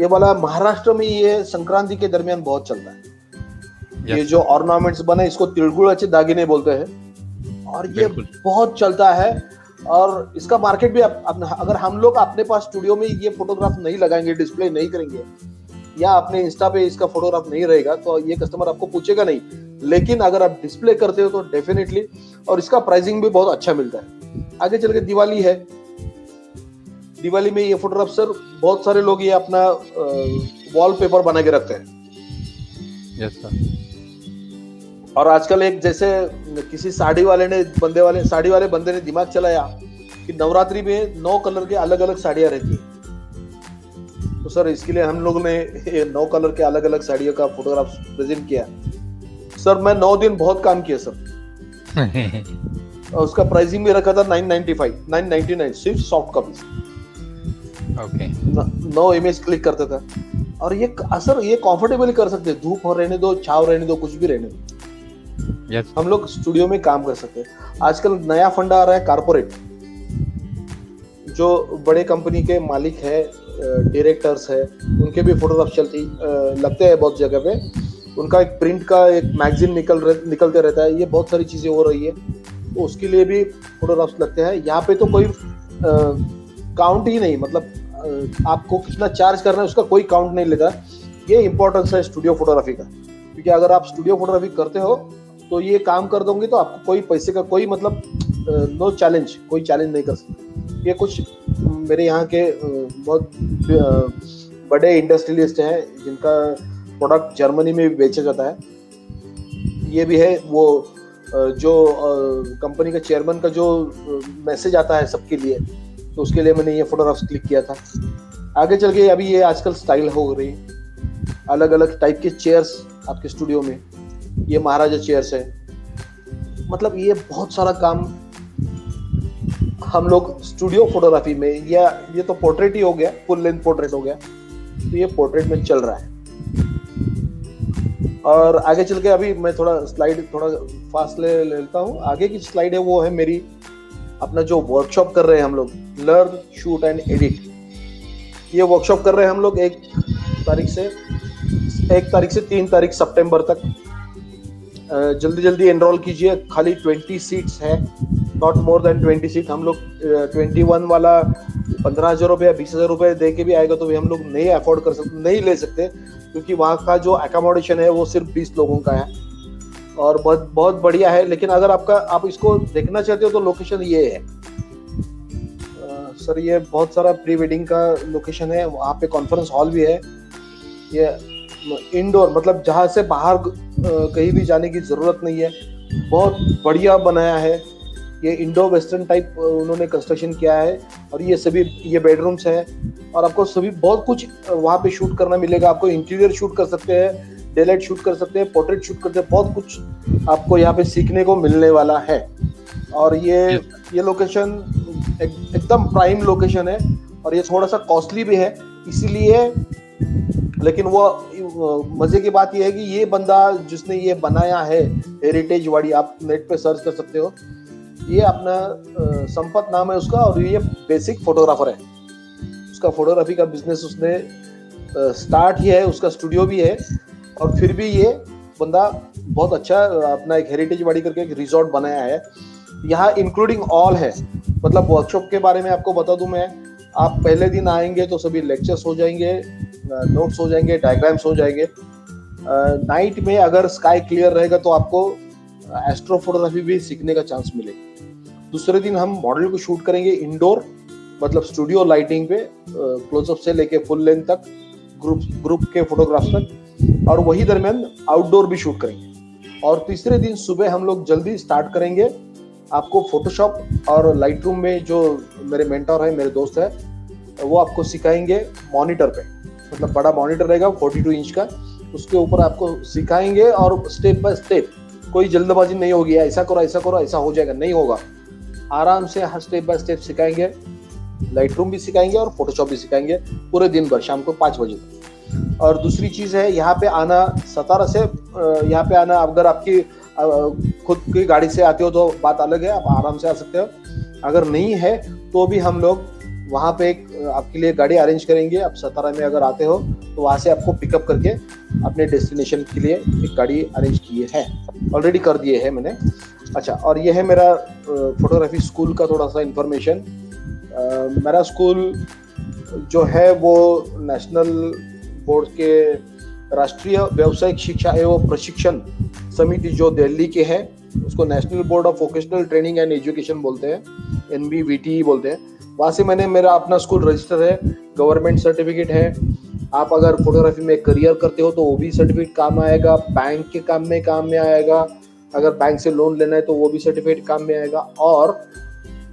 ये वाला महाराष्ट्र में ये संक्रांति के दरमियान बहुत चलता है। ये जो ऑर्नामेंट्स बने, इसको तिलगुळाचे दागिने बोलते हैं, और ये बहुत चलता है। और इसका मार्केट भी अगर हम लोग अपने पास स्टूडियो में ये फोटोग्राफ नहीं लगाएंगे, डिस्प्ले नहीं करेंगे, या अपने इंस्टा पे इसका फोटोग्राफ नहीं रहेगा, तो ये कस्टमर आपको पूछेगा नहीं। लेकिन अगर आप डिस्प्ले करते हो तो डेफिनेटली, और इसका प्राइसिंग भी बहुत अच्छा मिलता है। आगे चल के दिवाली है, दिवाली में ये फोटोग्राफ सर बहुत सारे लोग ये अपना वॉलपेपर बना के रखते हैं। Yes sir. और आजकल एक जैसे किसी साड़ी वाले बंदे ने दिमाग चलाया कि नवरात्रि में 9 कलर के अलग अलग साड़ियां रहती है। तो सर इसके लिए हम लोग ने 9 कलर के अलग अलग साड़ियों का फोटोग्राफ प्रेजेंट किया। सर मैं 9 दिन बहुत काम किया सर। और उसका प्राइसिंग भी रखा था 999 सिर्फ soft copy. Okay. 9 image click करता था। और ये सर ये कंफर्टेबली कर सकते हैं, धूप हो रहने दो, छाव रहने दो, कुछ भी रहने दो। Yes. हम लोग स्टूडियो में काम कर सकते हैं। आजकल नया फंडा आ रहा है कारपोरेट, जो बड़े कंपनी के मालिक है, डायरेक्टर्स है, उनके भी फोटोग्राफ लगते हैं बहुत जगह पे। उनका एक प्रिंट का एक मैगजीन निकलते रहता है। ये बहुत सारी चीजें हो रही है, तो उसके लिए भी फोटोग्राफ्स लगते हैं। यहाँ पे तो कोई काउंट ही नहीं, मतलब आपको कितना चार्ज करना है उसका कोई काउंट नहीं लेता। ये इंपॉर्टेंस है स्टूडियो फोटोग्राफी का, क्योंकि अगर आप स्टूडियो फोटोग्राफी करते हो तो ये काम कर दोगे तो आपको कोई पैसे का कोई मतलब नो चैलेंज, कोई चैलेंज नहीं कर सकते। ये कुछ मेरे यहाँ के बहुत बड़े इंडस्ट्रियलिस्ट हैं जिनका प्रोडक्ट जर्मनी में भी बेचा जाता है। ये भी है वो जो कंपनी का चेयरमैन का जो मैसेज आता है सबके लिए, तो उसके लिए मैंने ये फोटोग्राफ्स क्लिक किया था। आगे चल के अभी ये आजकल स्टाइल हो रही है, अलग अलग टाइप के चेयर्स आपके स्टूडियो में। ये महाराजा चेयर्स है, मतलब ये बहुत सारा काम हम लोग स्टूडियो फोटोग्राफी में, या ये तो पोर्ट्रेट ही हो गया, फुल लेंथ पोर्ट्रेट हो गया, तो ये पोर्ट्रेट में चल रहा है। और आगे चल के अभी मैं थोड़ा स्लाइड थोड़ा फास्ट ले लेता हूँ। आगे की स्लाइड है वो है मेरी अपना जो वर्कशॉप कर रहे हैं हम लोग, लर्न शूट एंड एडिट। ये वर्कशॉप कर रहे हैं हम लोग 1 तारीख से 3 तारीख सितंबर तक। जल्दी एनरोल कीजिए, खाली 20 सीट्स है, नॉट मोर देन 20 सीट। हम लोग 21 वाला 15,000 रुपये 20,000 रुपये दे के भी आएगा तो भी हम लोग नहीं अफोर्ड कर सकते, नहीं ले सकते, क्योंकि वहाँ का जो एकोमोडेशन है वो सिर्फ 20 लोगों का है। और बहुत बहुत बढ़िया है। लेकिन अगर आप इसको देखना चाहते हो तो लोकेशन ये है सर, ये बहुत सारा प्री वेडिंग का लोकेशन है, वहाँ पे कॉन्फ्रेंस हॉल भी है। ये इंडोर, मतलब जहाँ से बाहर कहीं भी जाने की जरूरत नहीं है, बहुत बढ़िया बनाया है। ये इंडो वेस्टर्न टाइप उन्होंने कंस्ट्रक्शन किया है, और ये बेडरूम्स है, और आपको सभी बहुत कुछ वहाँ पे शूट करना मिलेगा। आपको इंटीरियर शूट कर सकते हैं, डेलाइट शूट कर सकते हैं, पोर्ट्रेट शूट करते हैं, बहुत कुछ आपको यहाँ पे सीखने को मिलने वाला है। और ये लोकेशन एकदम प्राइम लोकेशन है, और ये थोड़ा सा कॉस्टली भी है इसीलिए। लेकिन वो मजे की बात ये है कि ये बंदा जिसने ये बनाया है हेरिटेज वाड़ी, आप नेट पे सर्च कर सकते हो, ये अपना संपत नाम है उसका, और ये बेसिक फोटोग्राफर है। उसका फोटोग्राफी का बिजनेस उसने स्टार्ट किया है, उसका स्टूडियो भी है, और फिर भी ये बंदा बहुत अच्छा अपना एक हेरिटेज वाड़ी करके एक रिजॉर्ट बनाया है। यहाँ इंक्लूडिंग ऑल है, मतलब वर्कशॉप के बारे में आपको बता दूं मैं, आप पहले दिन आएंगे तो सभी लेक्चर्स हो जाएंगे, नोट्स हो जाएंगे, डायग्राम्स हो जाएंगे। नाइट में अगर स्काई क्लियर रहेगा तो आपको एस्ट्रो फोटोग्राफी भी सीखने का चांस मिलेगा। दूसरे दिन हम मॉडल को शूट करेंगे इंडोर, मतलब स्टूडियो लाइटिंग पे, क्लोजअप से लेके फुल लेंथ तक, ग्रुप के फोटोग्राफ तक, और वही दरमियान आउटडोर भी शूट करेंगे। और तीसरे दिन सुबह हम लोग जल्दी स्टार्ट करेंगे। आपको फोटोशॉप और लाइट रूम में, जो मेरे मेंटर है, मेरे दोस्त है, वो आपको सिखाएंगे मॉनिटर पे, मतलब बड़ा मॉनिटर रहेगा 42 इंच का, उसके ऊपर आपको सिखाएंगे, और स्टेप बाय स्टेप, कोई जल्दबाजी नहीं होगी, ऐसा करो ऐसा करो ऐसा हो जाएगा, नहीं होगा। आराम से हर स्टेप बाय स्टेप सिखाएंगे, लाइट रूम भी सिखाएंगे और फोटोशॉप भी सिखाएंगे, पूरे दिन भर, शाम को 5 बजे तक। और दूसरी चीज है, यहाँ पे आना, सतारा से यहाँ पे आना, अगर आपकी खुद की गाड़ी से आते हो तो बात अलग है, आप आराम से आ सकते हो। अगर नहीं है तो भी हम लोग वहाँ पे एक आपके लिए गाड़ी अरेंज करेंगे। आप सतारा में अगर आते हो तो वहाँ से आपको पिकअप करके अपने डेस्टिनेशन के लिए एक गाड़ी अरेंज किए है, ऑलरेडी कर दिए है मैंने। अच्छा, और ये है मेरा फोटोग्राफी स्कूल का थोड़ा सा इंफॉर्मेशन। मेरा स्कूल जो है वो नेशनल बोर्ड के राष्ट्रीय व्यावसायिक शिक्षा एवं प्रशिक्षण समिति जो दिल्ली के है, उसको national board of vocational training and education बोलते हैं, NBVTE बोलते हैं। वहाँ से मेरा अपना स्कूल रजिस्टर है, गवर्नमेंट सर्टिफिकेट है। आप अगर फोटोग्राफी में करियर करते हो तो वो भी सर्टिफिकेट काम आएगा, बैंक के काम में आएगा। अगर बैंक से लोन लेना है तो वो भी सर्टिफिकेट काम में आएगा। और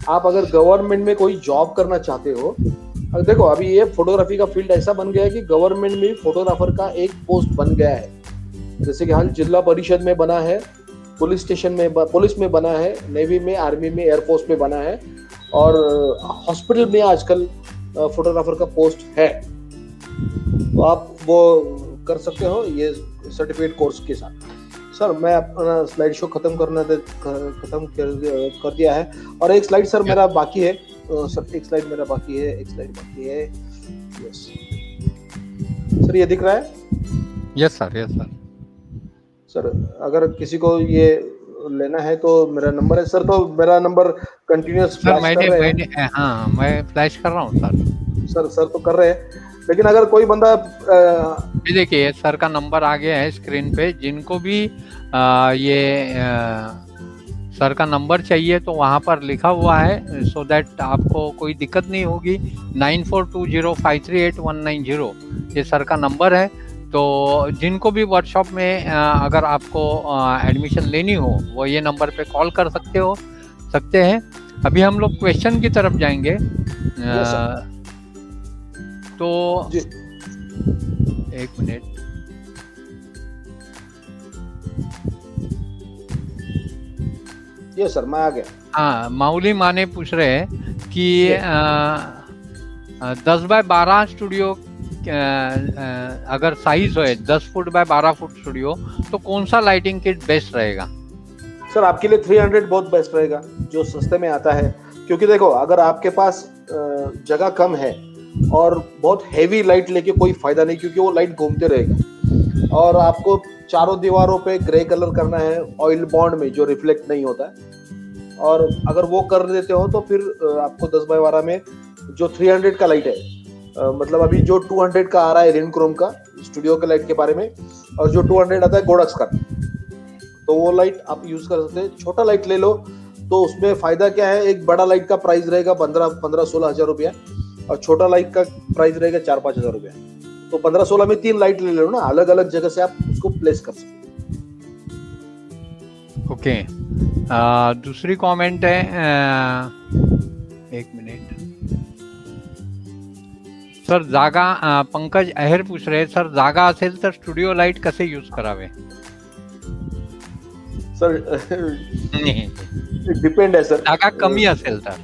आप अगर गवर्नमेंट में कोई जॉब करना चाहते हो, देखो अभी ये फोटोग्राफी का फील्ड ऐसा बन गया है कि गवर्नमेंट में फोटोग्राफर का एक पोस्ट बन गया है। जैसे कि हाल जिला परिषद में बना है, पुलिस स्टेशन में, पुलिस में बना है, नेवी में, आर्मी में, एयरफोर्स में बना है, और हॉस्पिटल में आजकल फोटोग्राफर का पोस्ट है। तो आप वो कर सकते हो ये सर्टिफिकेट कोर्स के साथ। सर मैं अपना स्लाइड शो खत्म कर दिया है, और एक स्लाइड सर मेरा बाकी है। सर एक स्लाइड मेरा बाकी है। यस सर, ये दिख रहा है? Yes sir. सर अगर किसी को ये लेना है तो मेरा नंबर है सर, तो मेरा नंबर कंटिन्यूअस फ्लैश कर रहे हैं। हाँ, मैं फ्लैश कर रहा हूँ सर तो कर रहे हैं, लेकिन अगर कोई बंदा देखिए सर का नंबर आ गया है स्क्रीन पे। जिनको भी सर का नंबर चाहिए तो वहाँ पर लिखा हुआ है, सो दैट आपको कोई दिक्कत नहीं होगी। 9420538190 ये सर का नंबर है। तो जिनको भी वर्कशॉप में अगर आपको एडमिशन लेनी हो वो ये नंबर पे कॉल कर सकते हैं। अभी हम लोग क्वेश्चन की तरफ जाएंगे। तो एक मिनट, ये सर मैं आ गया। हाँ, माउली माने पूछ रहे हैं कि 10 बाय 12 स्टूडियो अगर साइज हो 10 फुट बाय 12 फुट स्टूडियो, तो कौन सा लाइटिंग किट बेस्ट रहेगा? सर आपके लिए 300 बहुत बेस्ट रहेगा, जो सस्ते में आता है। क्योंकि देखो अगर आपके पास जगह कम है और बहुत हैवी लाइट लेके कोई फायदा नहीं, क्योंकि वो लाइट घूमते रहेगा। और आपको चारों दीवारों पे ग्रे कलर करना है ऑयल बॉन्ड में, जो रिफ्लेक्ट नहीं होता है। और अगर वो कर देते हो तो फिर आपको 10 बाय 12 में जो 300 का लाइट है, मतलब अभी जो 200 का आ रहा है रिन क्रोम का स्टूडियो के लाइट के बारे में, और जो 200 आता है गोडक्स का, तो वो लाइट आप यूज कर सकते हैं। छोटा लाइट ले लो तो उसमें फायदा क्या है, एक बड़ा लाइट का प्राइस रहेगा 15-16 हजार रुपया और छोटा लाइट का प्राइस रहेगा 4-5 हजार रुपया। तो 15-16 में 3 लाइट ले लो ना, अलग अलग जगह से आप उसको प्लेस कर सकते हैं। ओके, दूसरी कमेंट है, एक मिनट सर, जागा पंकज अहेर पूछ रहे, सर जागा असेल तर स्टुडिओ लाईट कसे यूज करावे? सर डिपेंड आहे सर, जागा कमी असेल तर,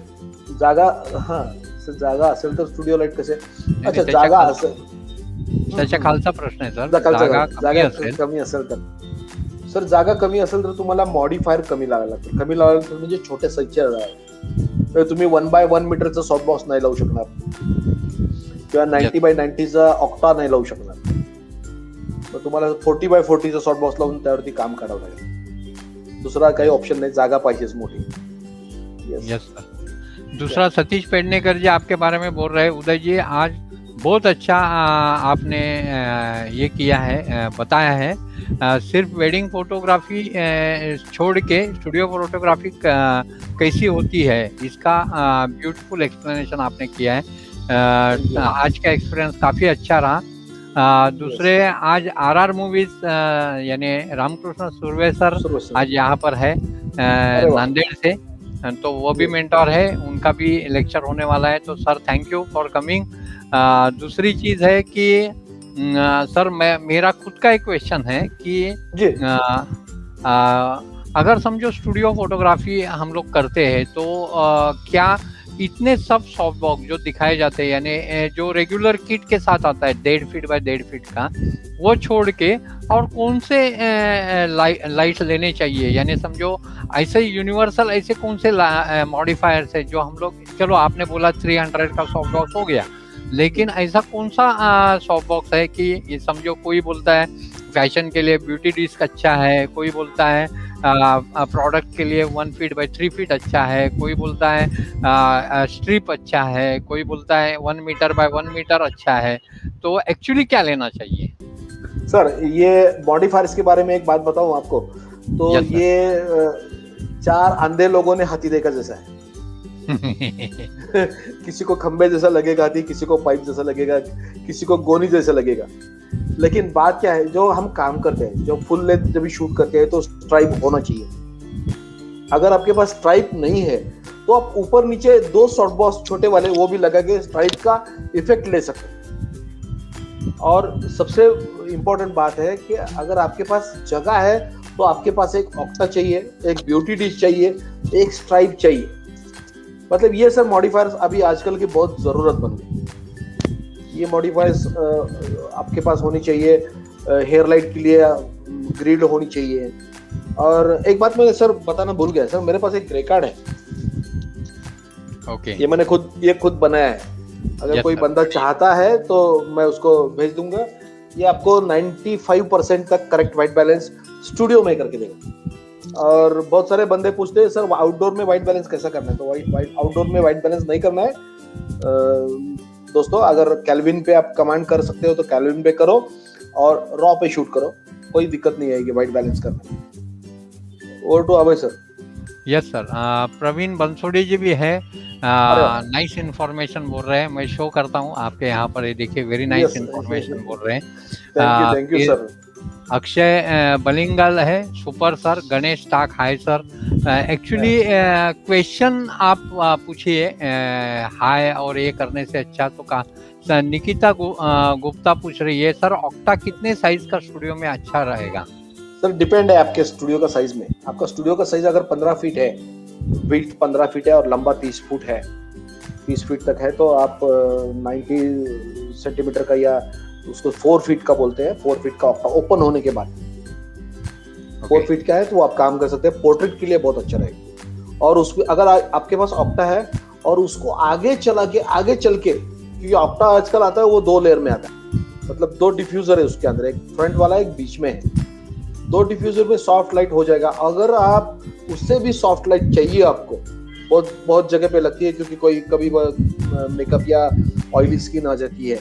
जागा हा सर जागा असेल तर स्टुडिओ लाईट कसे, अच्छा त्याच्या जागा खाल- असेल, त्याच्या खालचा प्रश्न आहे सर, जागा कमी असेल कमी असेल तर सर, जागा कमी असेल तर तुम्हाला मॉडिफायर कमी लावायला लागतील. कमी लावायला लागतील म्हणजे छोटे साईजचे लावावे. तुम्ही 1x1 मीटरचा सॉफ्ट बॉक्स नाही लावू शकणार किंवा 90x90चा ऑक्टा नाही लावू शकणार. तर तुम्हाला 40x40चा सॉफ्ट बॉक्स लावून त्यावरती काम करावं लागेल. दुसरा काही ऑप्शन नाही, जागा पाहिजेच मोठी. Yes sir. दूसरा सतीश पेडनेकर जी आपके बारे में बोल रहे हैं, उदय जी आज बहुत अच्छा आपने ये किया है, बताया है. सिर्फ वेडिंग फोटोग्राफी छोड़ के स्टूडियो फोटोग्राफी कैसी होती है, इसका ब्यूटीफुल एक्सप्लेनेशन आपने किया है. आज का एक्सपीरियंस काफ़ी अच्छा रहा. दूसरे आज आरआर मूवीज यानी रामकृष्ण सुर्वे सर आज यहाँ पर है नांदेड़ से, तो वो भी मेंटोर है, उनका भी लेक्चर होने वाला है. तो sir thank you for coming. दूसरी चीज़ है कि सर मेरा खुद का एक क्वेश्चन है कि अगर समझो स्टूडियो फोटोग्राफी हम लोग करते हैं तो क्या इतने सब सॉफ्ट बॉक्स जो दिखाए जाते हैं, यानी जो रेगुलर किट के साथ आता है 1.5 फीट बाय 1.5 फीट का, वो छोड़ के और कौन से लाइट लेने चाहिए? यानी समझो ऐसे यूनिवर्सल ऐसे कौन से मॉडिफायर्स है जो हम लोग, चलो आपने बोला 300 का सॉफ्ट बॉक्स हो गया, लेकिन ऐसा कौन सा सॉफ्ट बॉक्स है कि ये समझो कोई बोलता है फैशन के लिए ब्यूटी डिस्क अच्छा है, कोई बोलता है प्रोडक्ट के लिए 1 फीट बाय 3 फीट अच्छा है, कोई बोलता है स्ट्रिप अच्छा है, कोई बोलता है 1 मीटर बाय 1 मीटर अच्छा है, तो एक्चुअली क्या लेना चाहिए? सर ये मॉडिफायर्स के बारे में एक बात बताऊं आपको, तो Yes, sir. ये 4 अंधे लोगों ने हाथी देखा जैसा है. किसी को खंबे जैसा लगेगा हाथी, किसी को पाइप जैसा लगेगा, किसी को गोनी जैसा लगेगा. लेकिन बात क्या है, जो हम काम करते हैं, जो फुल लेंथ जब भी शूट करते हैं तो स्ट्राइप होना चाहिए. अगर आपके पास स्ट्राइप नहीं है तो आप ऊपर नीचे 2 सॉफ्ट बॉक्स छोटे वाले वो भी लगा के स्ट्राइप का इफेक्ट ले सकते हैं. और सबसे इम्पोर्टेंट बात है कि अगर आपके पास जगह है तो आपके पास एक ऑक्टा चाहिए, एक ब्यूटी डिश चाहिए, एक स्ट्राइप चाहिए. मतलब ये सब मॉडिफायर्स अभी आजकल की बहुत जरूरत बन गई. ये मॉडिफायर्स आपके पास होनी चाहिए. हेयर लाइट के लिए ग्रिड होनी चाहिए. और एक बात मैंने सर बताना भूल गया, सर मेरे पास एक ग्रे कार्ड है. ओके. ये मैंने खुद बनाया है. अगर कोई बंदा चाहता है तो मैं उसको भेज दूंगा. ये आपको 95% तक करेक्ट व्हाइट बैलेंस स्टूडियो में करके देगा. और बहुत सारे बंदे पूछते हैं सर आउटडोर में व्हाइट बैलेंस कैसा करना है, तो आउटडोर में व्हाइट बैलेंस नहीं करना है. दोस्तों अगर कैल्विन पे आप कमांड कर सकते हो तो कैल्विन पे करो और रॉ पे शूट करो, कोई दिक्कत नहीं आएगी व्हाइट बैलेंस करने में. Over to Abhay sir. Yes sir. Praveen Bansodi ji भी है, नाइस इन्फॉर्मेशन बोल रहे हैं. मैं शो करता हूँ आपके यहाँ पर, ये देखिए वेरी नाइस इन्फॉर्मेशन बोल रहे हैं. Thank you sir. Akshay Balingal है, super sir. Ganesh Tak hi sir. Actually question आप पूछिए हाय और ये करने से अच्छा तो कहा. निकिता गुप्ता पूछ रही है सर ऑक्टा कितने साइज का स्टूडियो में अच्छा रहेगा? सर डिपेंड है आपके स्टूडियो का साइज में. आपका स्टूडियो का साइज अगर 15 फीट है, विड्थ 15 फीट है और लंबा 30 फुट है, 30 फीट तक है, तो आप 90 सेंटीमीटर का या उसको 4 फीट का बोलते हैं, 4 फीट का ऑक्टा ओपन होने के बाद 4 फीट का है तो आप काम कर सकते हैं. पोर्ट्रेट के लिए बहुत अच्छा रहेगा. और उसमें अगर आपके पास ऑक्टा है और उसको आगे चल के क्योंकि ऑक्टा आजकल आता है वो 2 लेयर में आता है, मतलब 2 डिफ्यूजर है उसके अंदर, एक फ्रंट वाला एक बीच में है. 2 डिफ्यूजर में सॉफ्ट लाइट हो जाएगा. अगर आप उससे भी सॉफ्ट लाइट चाहिए आपको, बहुत जगह पे लगती है क्योंकि कोई कभी मेकअप या ऑयली स्किन आ जाती है,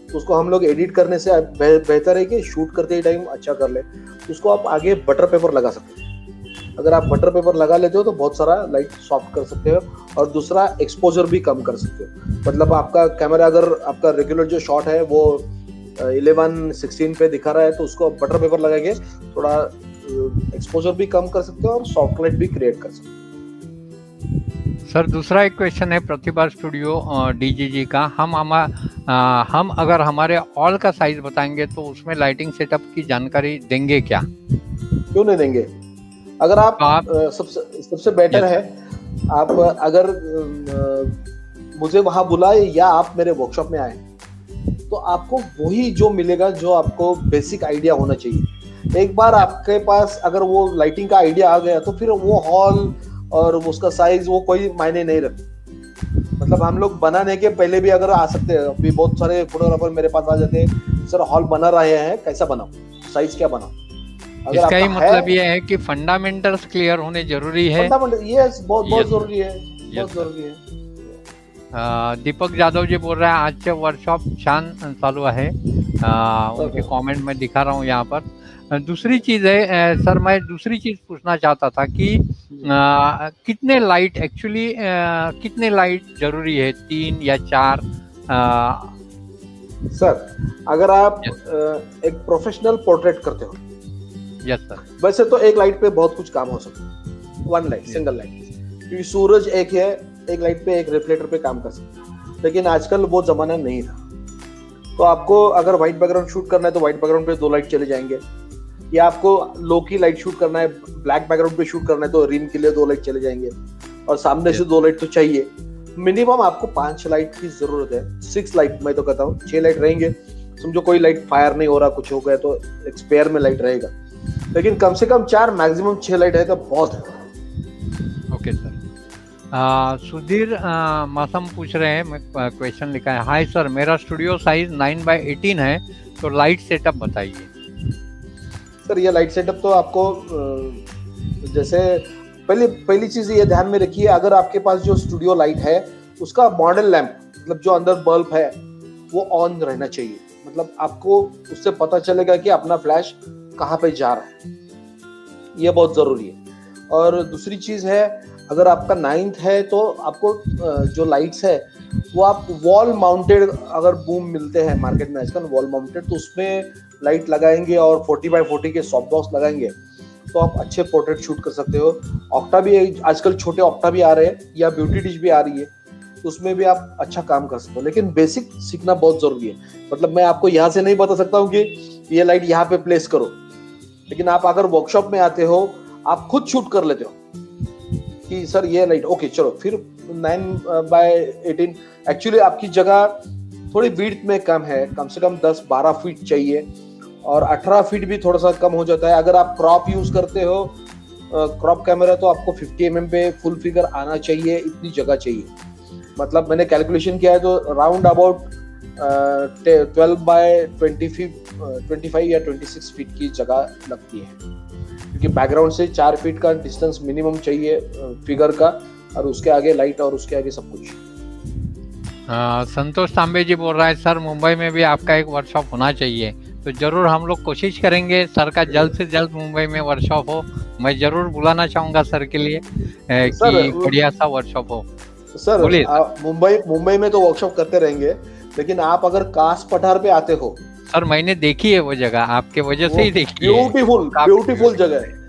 तो उसको हम लोग एडिट करने से बेहतर है कि शूट करते ही टाइम अच्छा कर ले. उसको आप आगे बटर पेपर लगा सकते हैं. अगर आप बटर पेपर लगा लेते हो तो बहुत सारा लाइट सॉफ्ट कर सकते हो, और दूसरा एक्सपोजर भी कम कर सकते हो। मतलब आपका कैमरा अगर आपका रेगुलर जो शॉट है वो 11:16 पे दिखा रहा है तो उसको बटर पेपर लगा के थोड़ा एक्सपोजर भी कम कर सकते हो और सॉफ्ट लाइट भी क्रिएट कर सकते हो। सर दूसरा एक क्वेश्चन है प्रतिभा स्टूडियो डीजीजी का, हम अगर हमारे हॉल का साइज बताएंगे तो उसमें लाइटिंग सेटअप की जानकारी देंगे क्या? क्यों नहीं देंगे? अगर आप सबसे बेटर है आप अगर मुझे वहां बुलाए या आप मेरे वर्कशॉप में आए तो आपको वही जो मिलेगा जो आपको बेसिक आइडिया होना चाहिए। एक बार आपके पास अगर वो लाइटिंग का आइडिया आ गया तो फिर वो हॉल और उसका साइज वो कोई मायने नहीं रखता। मतलब हम लोग बनाने के पहले भी अगर आ सकते हैं, अभी बहुत सारे फोटोग्राफर मेरे पास आ जाते हैं, सर हॉल बना रहे हैं, कैसा बनाओ, साइज क्या बनाओ। इसका ही मतलब ये है कि फंडामेंटल्स क्लियर होने जरूरी है। यस, बहुत जरूरी है, बहुत जरूरी है। दीपक जाधव जी बोल रहे हैं आजचे वर्कशॉप छान चालू आहे, उनके कमेंट में दिखा रहा हूँ यहाँ पर। दूसरी चीज है सर, मैं दूसरी चीज पूछना चाहता था कि कितने लाइट एक्चुअली कितने लाइट जरूरी है, 3 या 4? सर अगर आप एक प्रोफेशनल पोर्ट्रेट करते हो, यस सर, वैसे तो एक लाइट पे बहुत कुछ काम हो सकता है, वन लाइट, सिंगल लाइट, क्योंकि सूरज एक है, एक लाइट पे एक रिफ्लेक्टर पे काम कर सकते हैं। लेकिन आजकल वो जमाना नहीं था, तो आपको अगर व्हाइट बैकग्राउंड शूट करना है तो व्हाइट बैकग्राउंड पे 2 लाइट चले जाएंगे, या आपको लो की लाइट शूट करना है, ब्लैक बैकग्राउंड पे शूट करना है तो रिम के लिए 2 लाइट चले जाएंगे, और सामने से 2 लाइट तो चाहिए। मिनिमम आपको 5 लाइट की जरूरत है, 6 लाइट मैं तो कहता हूँ, 6 लाइट रहेंगे। समझो कोई लाइट फायर नहीं हो रहा, कुछ हो गया तो एक स्पेयर में लाइट रहेगा, लेकिन कम से कम 4 मैक्सिमम 6 लाइट है तो बहुत है। Okay sir. सुधीर मासम पूछ रहे हैं, क्वेश्चन लिखा है, हाय सर मेरा स्टूडियो साइज 9/18 है तो लाइट सेटअप बताइए। सर ये लाइट सेटअप तो आपको जैसे पहली चीज ये ध्यान में रखिए, अगर आपके पास जो स्टूडियो लाइट है उसका मॉडल लैंप, मतलब जो अंदर बल्ब है वो ऑन रहना चाहिए। मतलब आपको उससे पता चलेगा कि अपना फ्लैश कहाँ पे जा रहा है, ये बहुत जरूरी है। और दूसरी चीज है, अगर आपका 9th है तो आपको जो लाइट्स है वो आप वॉल माउंटेड, अगर बूम मिलते हैं मार्केट में आजकल वॉल माउंटेड, तो उसमें लाइट लगाएंगे और 40x40 के सॉफ्ट बॉक्स लगाएंगे तो आप अच्छे पोर्ट्रेट शूट कर सकते हो। ऑक्टा भी आजकल छोटे ऑक्टा भी आ रहे हैं, या ब्यूटी डिश भी आ रही है, तो उसमें भी आप अच्छा काम कर सकते हो। लेकिन बेसिक सीखना बहुत जरूरी है। मतलब मैं आपको यहाँ से नहीं बता सकता हूँ कि ये लाइट यहाँ पे प्लेस करो, लेकिन आप अगर वर्कशॉप में आते हो आप खुद शूट कर लेते हो कि सर ये लाइट ओके चलो, फिर 9/18 एक्चुअली आपकी जगह थोड़ी विड्थ में कम है, कम से कम 10-12 फीट चाहिए, और 18 फीट भी थोड़ा सा कम हो जाता है। अगर आप क्रॉप यूज करते हो, क्रॉप कैमरा, तो आपको 50 mm पे फुल फिगर आना चाहिए, इतनी जगह चाहिए। मतलब मैंने कैलकुलेशन किया है तो राउंड अबाउट 12/25 या 26 फीट की जगह लगती है, क्योंकि बैकग्राउंड से 4 फीट का डिस्टेंस मिनिमम चाहिए फिगर का, और उसके आगे लाइट और उसके आगे सब कुछ। संतोष तांबे जी बोल रहा है, सर मुंबई में भी आपका एक वर्कशॉप होना चाहिए, तो जरूर हम लोग कोशिश करेंगे सर का जल्द से जल्द मुंबई में वर्कशॉप हो। मैं जरूर बुलाना चाहूंगा सर के लिए कि बढ़िया सा वर्कशॉप हो। सर मुंबई में तो वर्कशॉप करते रहेंगे, लेकिन आप अगर कास पठार पे आते हो, सर मैंने देखी है वो जगह, आपके वजह से ही देखी है। ब्यूटीफुल जगह है।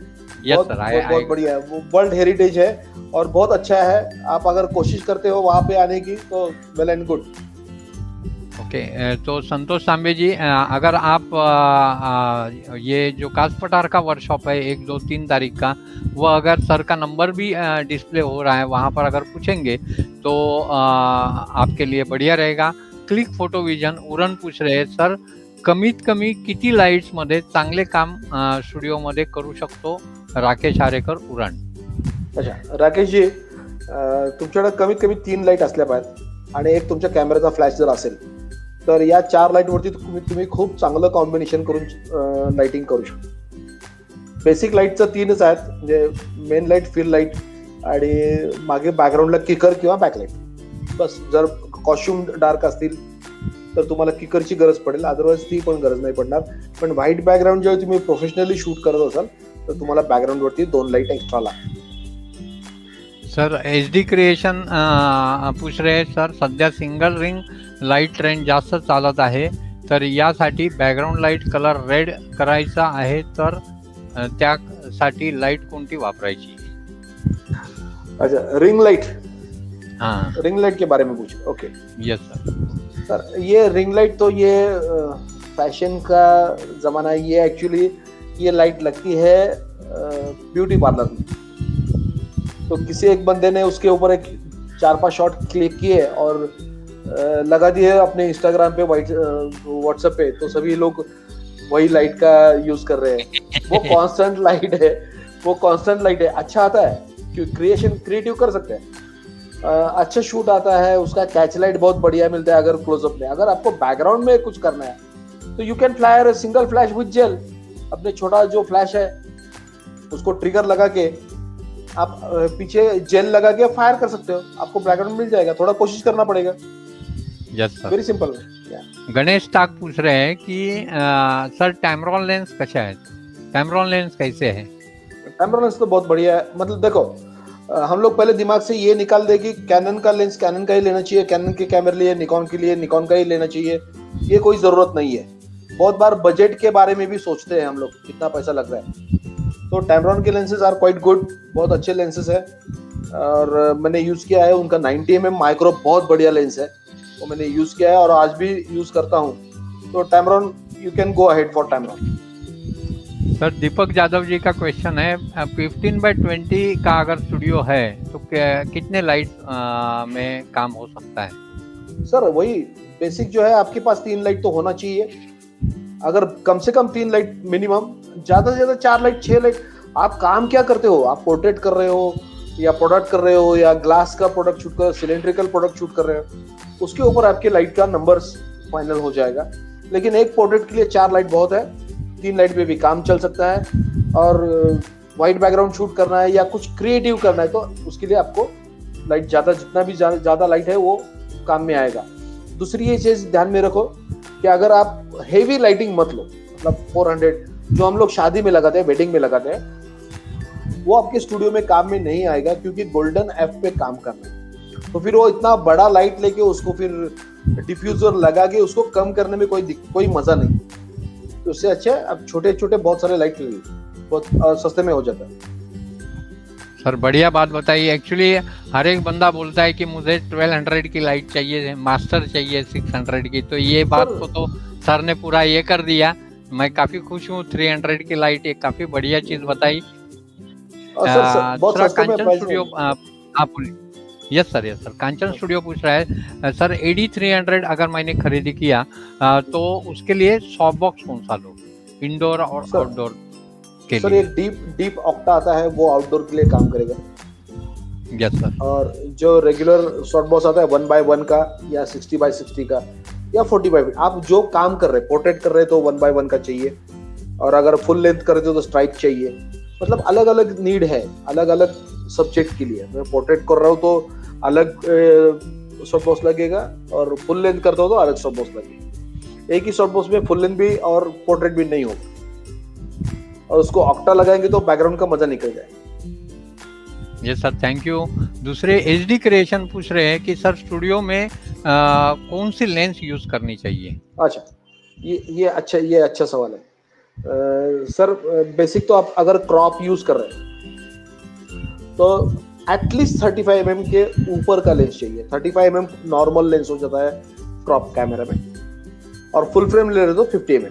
यस सर, बहुत बढ़िया है, वो वर्ल्ड हेरिटेज है और बहुत अच्छा है। आप अगर कोशिश करते हो वहां पे आने की तो वेल एंड गुड। ओके, तो संतोष तांबे जी, अगर आप ये जो कास पठार का वर्कशॉप है 1, 2, 3 तारीख का, वो अगर सर का नंबर भी डिस्प्ले हो रहा है वहाँ पर अगर पूछेंगे तो आपके लिए बढ़िया रहेगा। क्लिक फोटो विजन उरण पूछ रहे हैं, सर कमीत कमी किती लाईट्स मध्ये चांगले काम स्टुडिओ मध्ये करू शकतो? राकेश आरेकर उरण। अच्छा राकेश जी, तुमच्याकडे कमीत कमी 3 लाईट असल्या पाहिजेत आणि एक तुमच्या कॅमेराचा फ्लॅश जर असेल तर या 4 लाईट वरती तुम्ही खूप चांगलं कॉम्बिनेशन करून लाइटिंग करू शकता। बेसिक लाईटचं 3च आहेत, म्हणजे मेन लाईट, फिल लाईट आणि मागे बॅकग्राऊंडला किकर किंवा बॅकलाईट, बस। जर कॉस्ट्युम डार्क असतील तर तुम्हाला किकरची गरज पडेल, अदरवाइज ती पण गरज नाही पडणार। पण व्हाईट बॅकग्राऊंड जेव्हा तुम्ही प्रोफेशनली शूट करत असाल तर तुम्हाला बॅकग्राऊंड वरती 2 लाईट एक्स्ट्रा लागतात. सर HD क्रिएशन पूछ रहे हैं सर, सध्या सिंगल रिंग लाईट ट्रेंड जास्त चालत आहे, तर यासाठी बॅकग्राऊंड लाईट कलर रेड करायचा आहे, तर त्यासाठी लाईट कोणती वापरायची? अच्छा, रिंग लाइट. हाँ, रिंग लाइट के बारे में पूछे. Okay yes sir. सर, ये रिंग लाइट तो ये फैशन का जमाना है. ये एक्चुअली ये लाइट लगती है ब्यूटी पार्लर में. तो किसी एक बंदे ने उसके ऊपर एक 4-5 शॉट क्लिक किए और लगा दिए अपने इंस्टाग्राम पे, व्हाट्सएप पे, तो सभी लोग वही लाइट का यूज कर रहे हैं. वो कांस्टेंट लाइट है, वो कांस्टेंट लाइट है. अच्छा आता है, क्रिएटिव कर सकते हैं. अच्छा शूट आता है, उसका कैच लाइट बहुत बढ़िया मिलता है. अगर क्लोजअप में अगर आपको बैकग्राउंड में कुछ करना है तो you can flyer a single flash with gel. अपने छोटा जो फ्लैश है उसको ट्रिगर लगा के आप पीछे जेल लगा के फायर कर सकते हो. आपको बैकग्राउंड मिल जाएगा. थोड़ा कोशिश करना पड़ेगा. Yes sir. Very simple. Ganesh Tak पूछ रहे हैं कि सर टैमरॉन लेंस कशा आहेत? टैमरॉन लेंस कैसे है? टैमरॉन लेंस तो बहुत बढ़िया है. मतलब देखो, हम लोग पहले दिमाग से ये निकाल दे कि कैनन का लेंस कैनन का ही लेना चाहिए, कैनन के कैमरे लिए निकॉन के लिए निकॉन का ही लेना चाहिए. ये कोई जरूरत नहीं है. बहुत बार बजट के बारे में भी सोचते हैं हम लोग, कितना पैसा लग रहा है. तो टैमरॉन के लेंसेज आर क्वाइट गुड. बहुत अच्छे लेंसेज है और मैंने यूज किया है. उनका 90mm माइक्रो बहुत बढ़िया लेंस है, वो मैंने यूज किया है और आज भी यूज करता हूँ. तो Tamron, you can go ahead for Tamron. Sir Deepak Yadav ji का क्वेश्चन है, 15x20 का अगर स्टूडियो है तो कितने लाइट में काम हो सकता है? सर वही बेसिक जो है, आपके पास 3 लाइट तो होना चाहिए. अगर कम से कम 3 लाइट मिनिमम, ज्यादा से ज्यादा 4 लाइट 6 लाइट. आप काम क्या करते हो? आप पोर्ट्रेट कर रहे हो या प्रोडक्ट कर रहे हो या ग्लास का प्रोडक्ट शूट कर रहे हो, सिलेंड्रिकल प्रोडक्ट शूट कर रहे हो, उसके ऊपर आपके लाइट का नंबर्स फाइनल हो जाएगा. लेकिन एक पोर्ट्रेट के लिए 4 लाइट बहुत है. 3 लाइट में भी काम चल सकता है. और वाइट बैकग्राउंड शूट करना है या कुछ क्रिएटिव करना है तो उसके लिए आपको लाइट ज्यादा, जितना भी ज्यादा लाइट है वो काम में आएगा. दूसरी ये चीज ध्यान में रखो कि अगर आप हेवी लाइटिंग मत लो. मतलब 400 जो हम लोग शादी में लगाते हैं, वेडिंग में लगाते हैं, वो आपके स्टूडियो में काम में नहीं आएगा, क्योंकि गोल्डन एफ पे काम करना है. तो फिर वो इतना बड़ा लाइट लेके उसको फिर डिफ्यूजर लगा के उसको कम करने में कोई मजा नहीं. तो उससे अच्छा है अब छोटे छोटे बहुत सारे लाइट ले लीजिए, बहुत सस्ते में हो जाता है. सर बढ़िया बात बताई. एक्चुअली हर एक बंदा बोलता है कि मुझे 1200 की लाइट चाहिए, मास्टर चाहिए 600 की. तो ये बात को तो सर ने पूरा ये कर दिया. मैं काफी खुश हूँ. 300 की लाइट एक काफी बढ़िया चीज बताई. बहुत सस्ते में स्टूडियो आप बोलिए. Yes sir, yes sir. Kanchan studio पूछ रहा है, सर AD300 अगर मैंने खरीदी किया तो उसके लिए सॉफ्ट बॉक्स कौन सा लो, इंडोर और आउटडोर के सर? लिए? एक डीप ऑक्टा आता है, वो आउटडोर के लिए काम करेगा. Yes sir. और जो रेगुलर सॉफ्ट बॉक्स आता है 1x1 का या 60x60 का या 40x50, आप जो काम कर रहे हैं, पोर्ट्रेट कर रहे हैं तो 1x1 का चाहिए. और अगर फुल लेंथ कर रहे हो तो स्ट्राइक चाहिए. मतलब अलग अलग नीड है, अलग अलग सब्जेक्ट के लिए. मैं पोर्ट्रेट कर रहा हूँ तो अलग सॉफ्ट बॉक्स लगेगा और फुल लेंथ करता हूँ तो अलग सॉफ्ट बॉक्स लगेगा. एक ही सॉफ्ट बॉक्स में फुल लेंथ भी और पोर्ट्रेट भी नहीं होगा. और उसको ऑक्टा लगाएंगे तो बैकग्राउंड का मजा निकल जाएगा. Yes sir, thank you. दूसरे HD क्रिएशन पूछ रहे हैं कि सर स्टूडियो में कौन सी लेंस यूज करनी चाहिए? अच्छा, ये अच्छा सवाल है. सर बेसिक तो आप अगर क्रॉप यूज कर रहे हैं तो एटलीस्ट 35mm के ऊपर का लेंस चाहिए. 35mm नॉर्मल लेंस हो जाता है क्रॉप कैमरा में. और फुल फ्रेम ले रहे तो 50mm.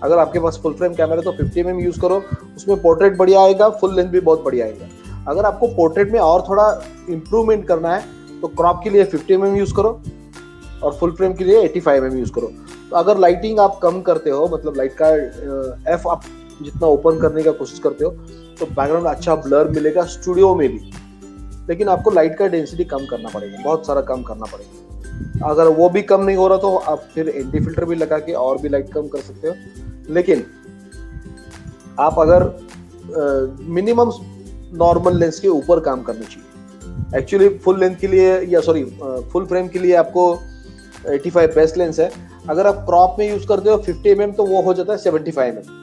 अगर आपके पास फुल फ्रेम कैमरा है तो 50mm यूज करो. उसमें पोर्ट्रेट बढ़िया आएगा, फुल लेंथ भी बहुत बढ़िया आएगा. अगर आपको पोर्ट्रेट में और थोड़ा इंप्रूवमेंट करना है तो क्रॉप के लिए 50mm यूज करो और फुल फ्रेम के लिए 85mm यूज करो. तो अगर लाइटिंग आप कम करते हो, मतलब लाइट का एफ आप जितना ओपन करने का कोशिश करते हो, तो बैकग्राउंड अच्छा ब्लर मिलेगा स्टूडियो में भी. लेकिन आपको लाइट का डेंसिटी कम करना पड़ेगा, बहुत सारा कम करना पड़ेगा. अगर वो भी कम नहीं हो रहा तो आप फिर एंटी फिल्टर भी लगा के और भी लाइट कम कर सकते हो. लेकिन आप अगर मिनिमम नॉर्मल लेंस के ऊपर काम करना चाहिए. एक्चुअली फुल लेंथ के लिए या फुल फ्रेम के लिए आपको 85 बेस्ट लेंस है. अगर आप क्रॉप में यूज करते हो 50mm तो वो हो जाता है 75mm.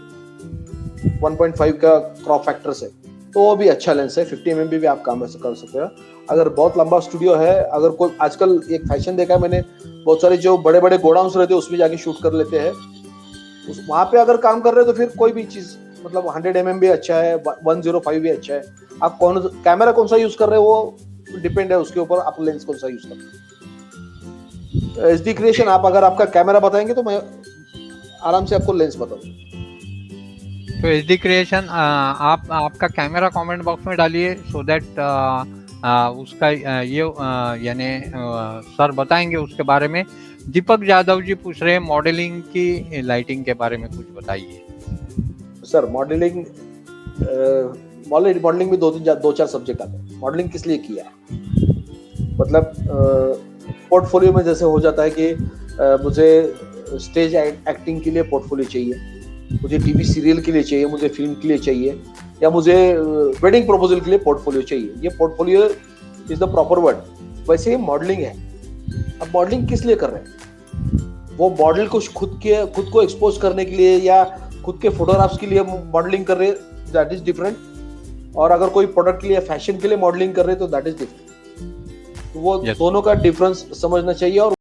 1.5 का क्रॉप फैक्टर से, तो वो भी अच्छा लेंस है। 50 mm भी आप काम कर सकते हो। अगर बहुत लंबा स्टूडियो है, अगर कोई आजकल एक फैशन देखा है मैंने, बहुत सारे जो बड़े बड़े गोडाउन्स रहते हैं उसमें जाके शूट कर लेते हैं, वहां पे अगर काम कर रहे हैं तो फिर कोई भी चीज, मतलब 100 mm भी अच्छा है, 105 भी अच्छा है। आप कौन कैमरा कौन सा यूज कर रहे हो वो डिपेंड है उसके ऊपर, आप लेंस कौन सा यूज कर रहे हो। एचडी क्रिएशन, आप अगर आपका कैमरा बताएंगे तो मैं आराम से आपको लेंस बताऊंगा। तो एचडी क्रिएशन आप आपका कैमरा कमेंट बॉक्स में डालिए, सो दैट उसका यानी सर बताएंगे उसके बारे में। दीपक यादव जी पूछ रहे हैं मॉडलिंग की लाइटिंग के बारे में कुछ बताइए। सर मॉडलिंग में दो चार सब्जेक्ट आते हैं। मॉडलिंग किस लिए किया है, मतलब पोर्टफोलियो में जैसे हो जाता है कि मुझे स्टेज एक्टिंग के लिए पोर्टफोलियो चाहिए, मुझे टीवी सीरियल के लिए चाहिए, मुझे फिल्म के लिए चाहिए, या मुझे वेडिंग प्रपोजल के लिए पोर्टफोलियो चाहिए। ये portfolio is the proper word. वैसे ही मॉडलिंग है। अब मॉडलिंग किस लिए कर रहे हैं, वो मॉडल को खुद को एक्सपोज करने के लिए या खुद के फोटोग्राफ्स के लिए मॉडलिंग कर रहे हैं, दैट इज डिफरेंट। और अगर कोई प्रोडक्ट के लिए, फैशन के लिए मॉडलिंग कर रहे हैं तो दैट इज डिफरेंट। वो दोनों का डिफरेंस समझना चाहिए। और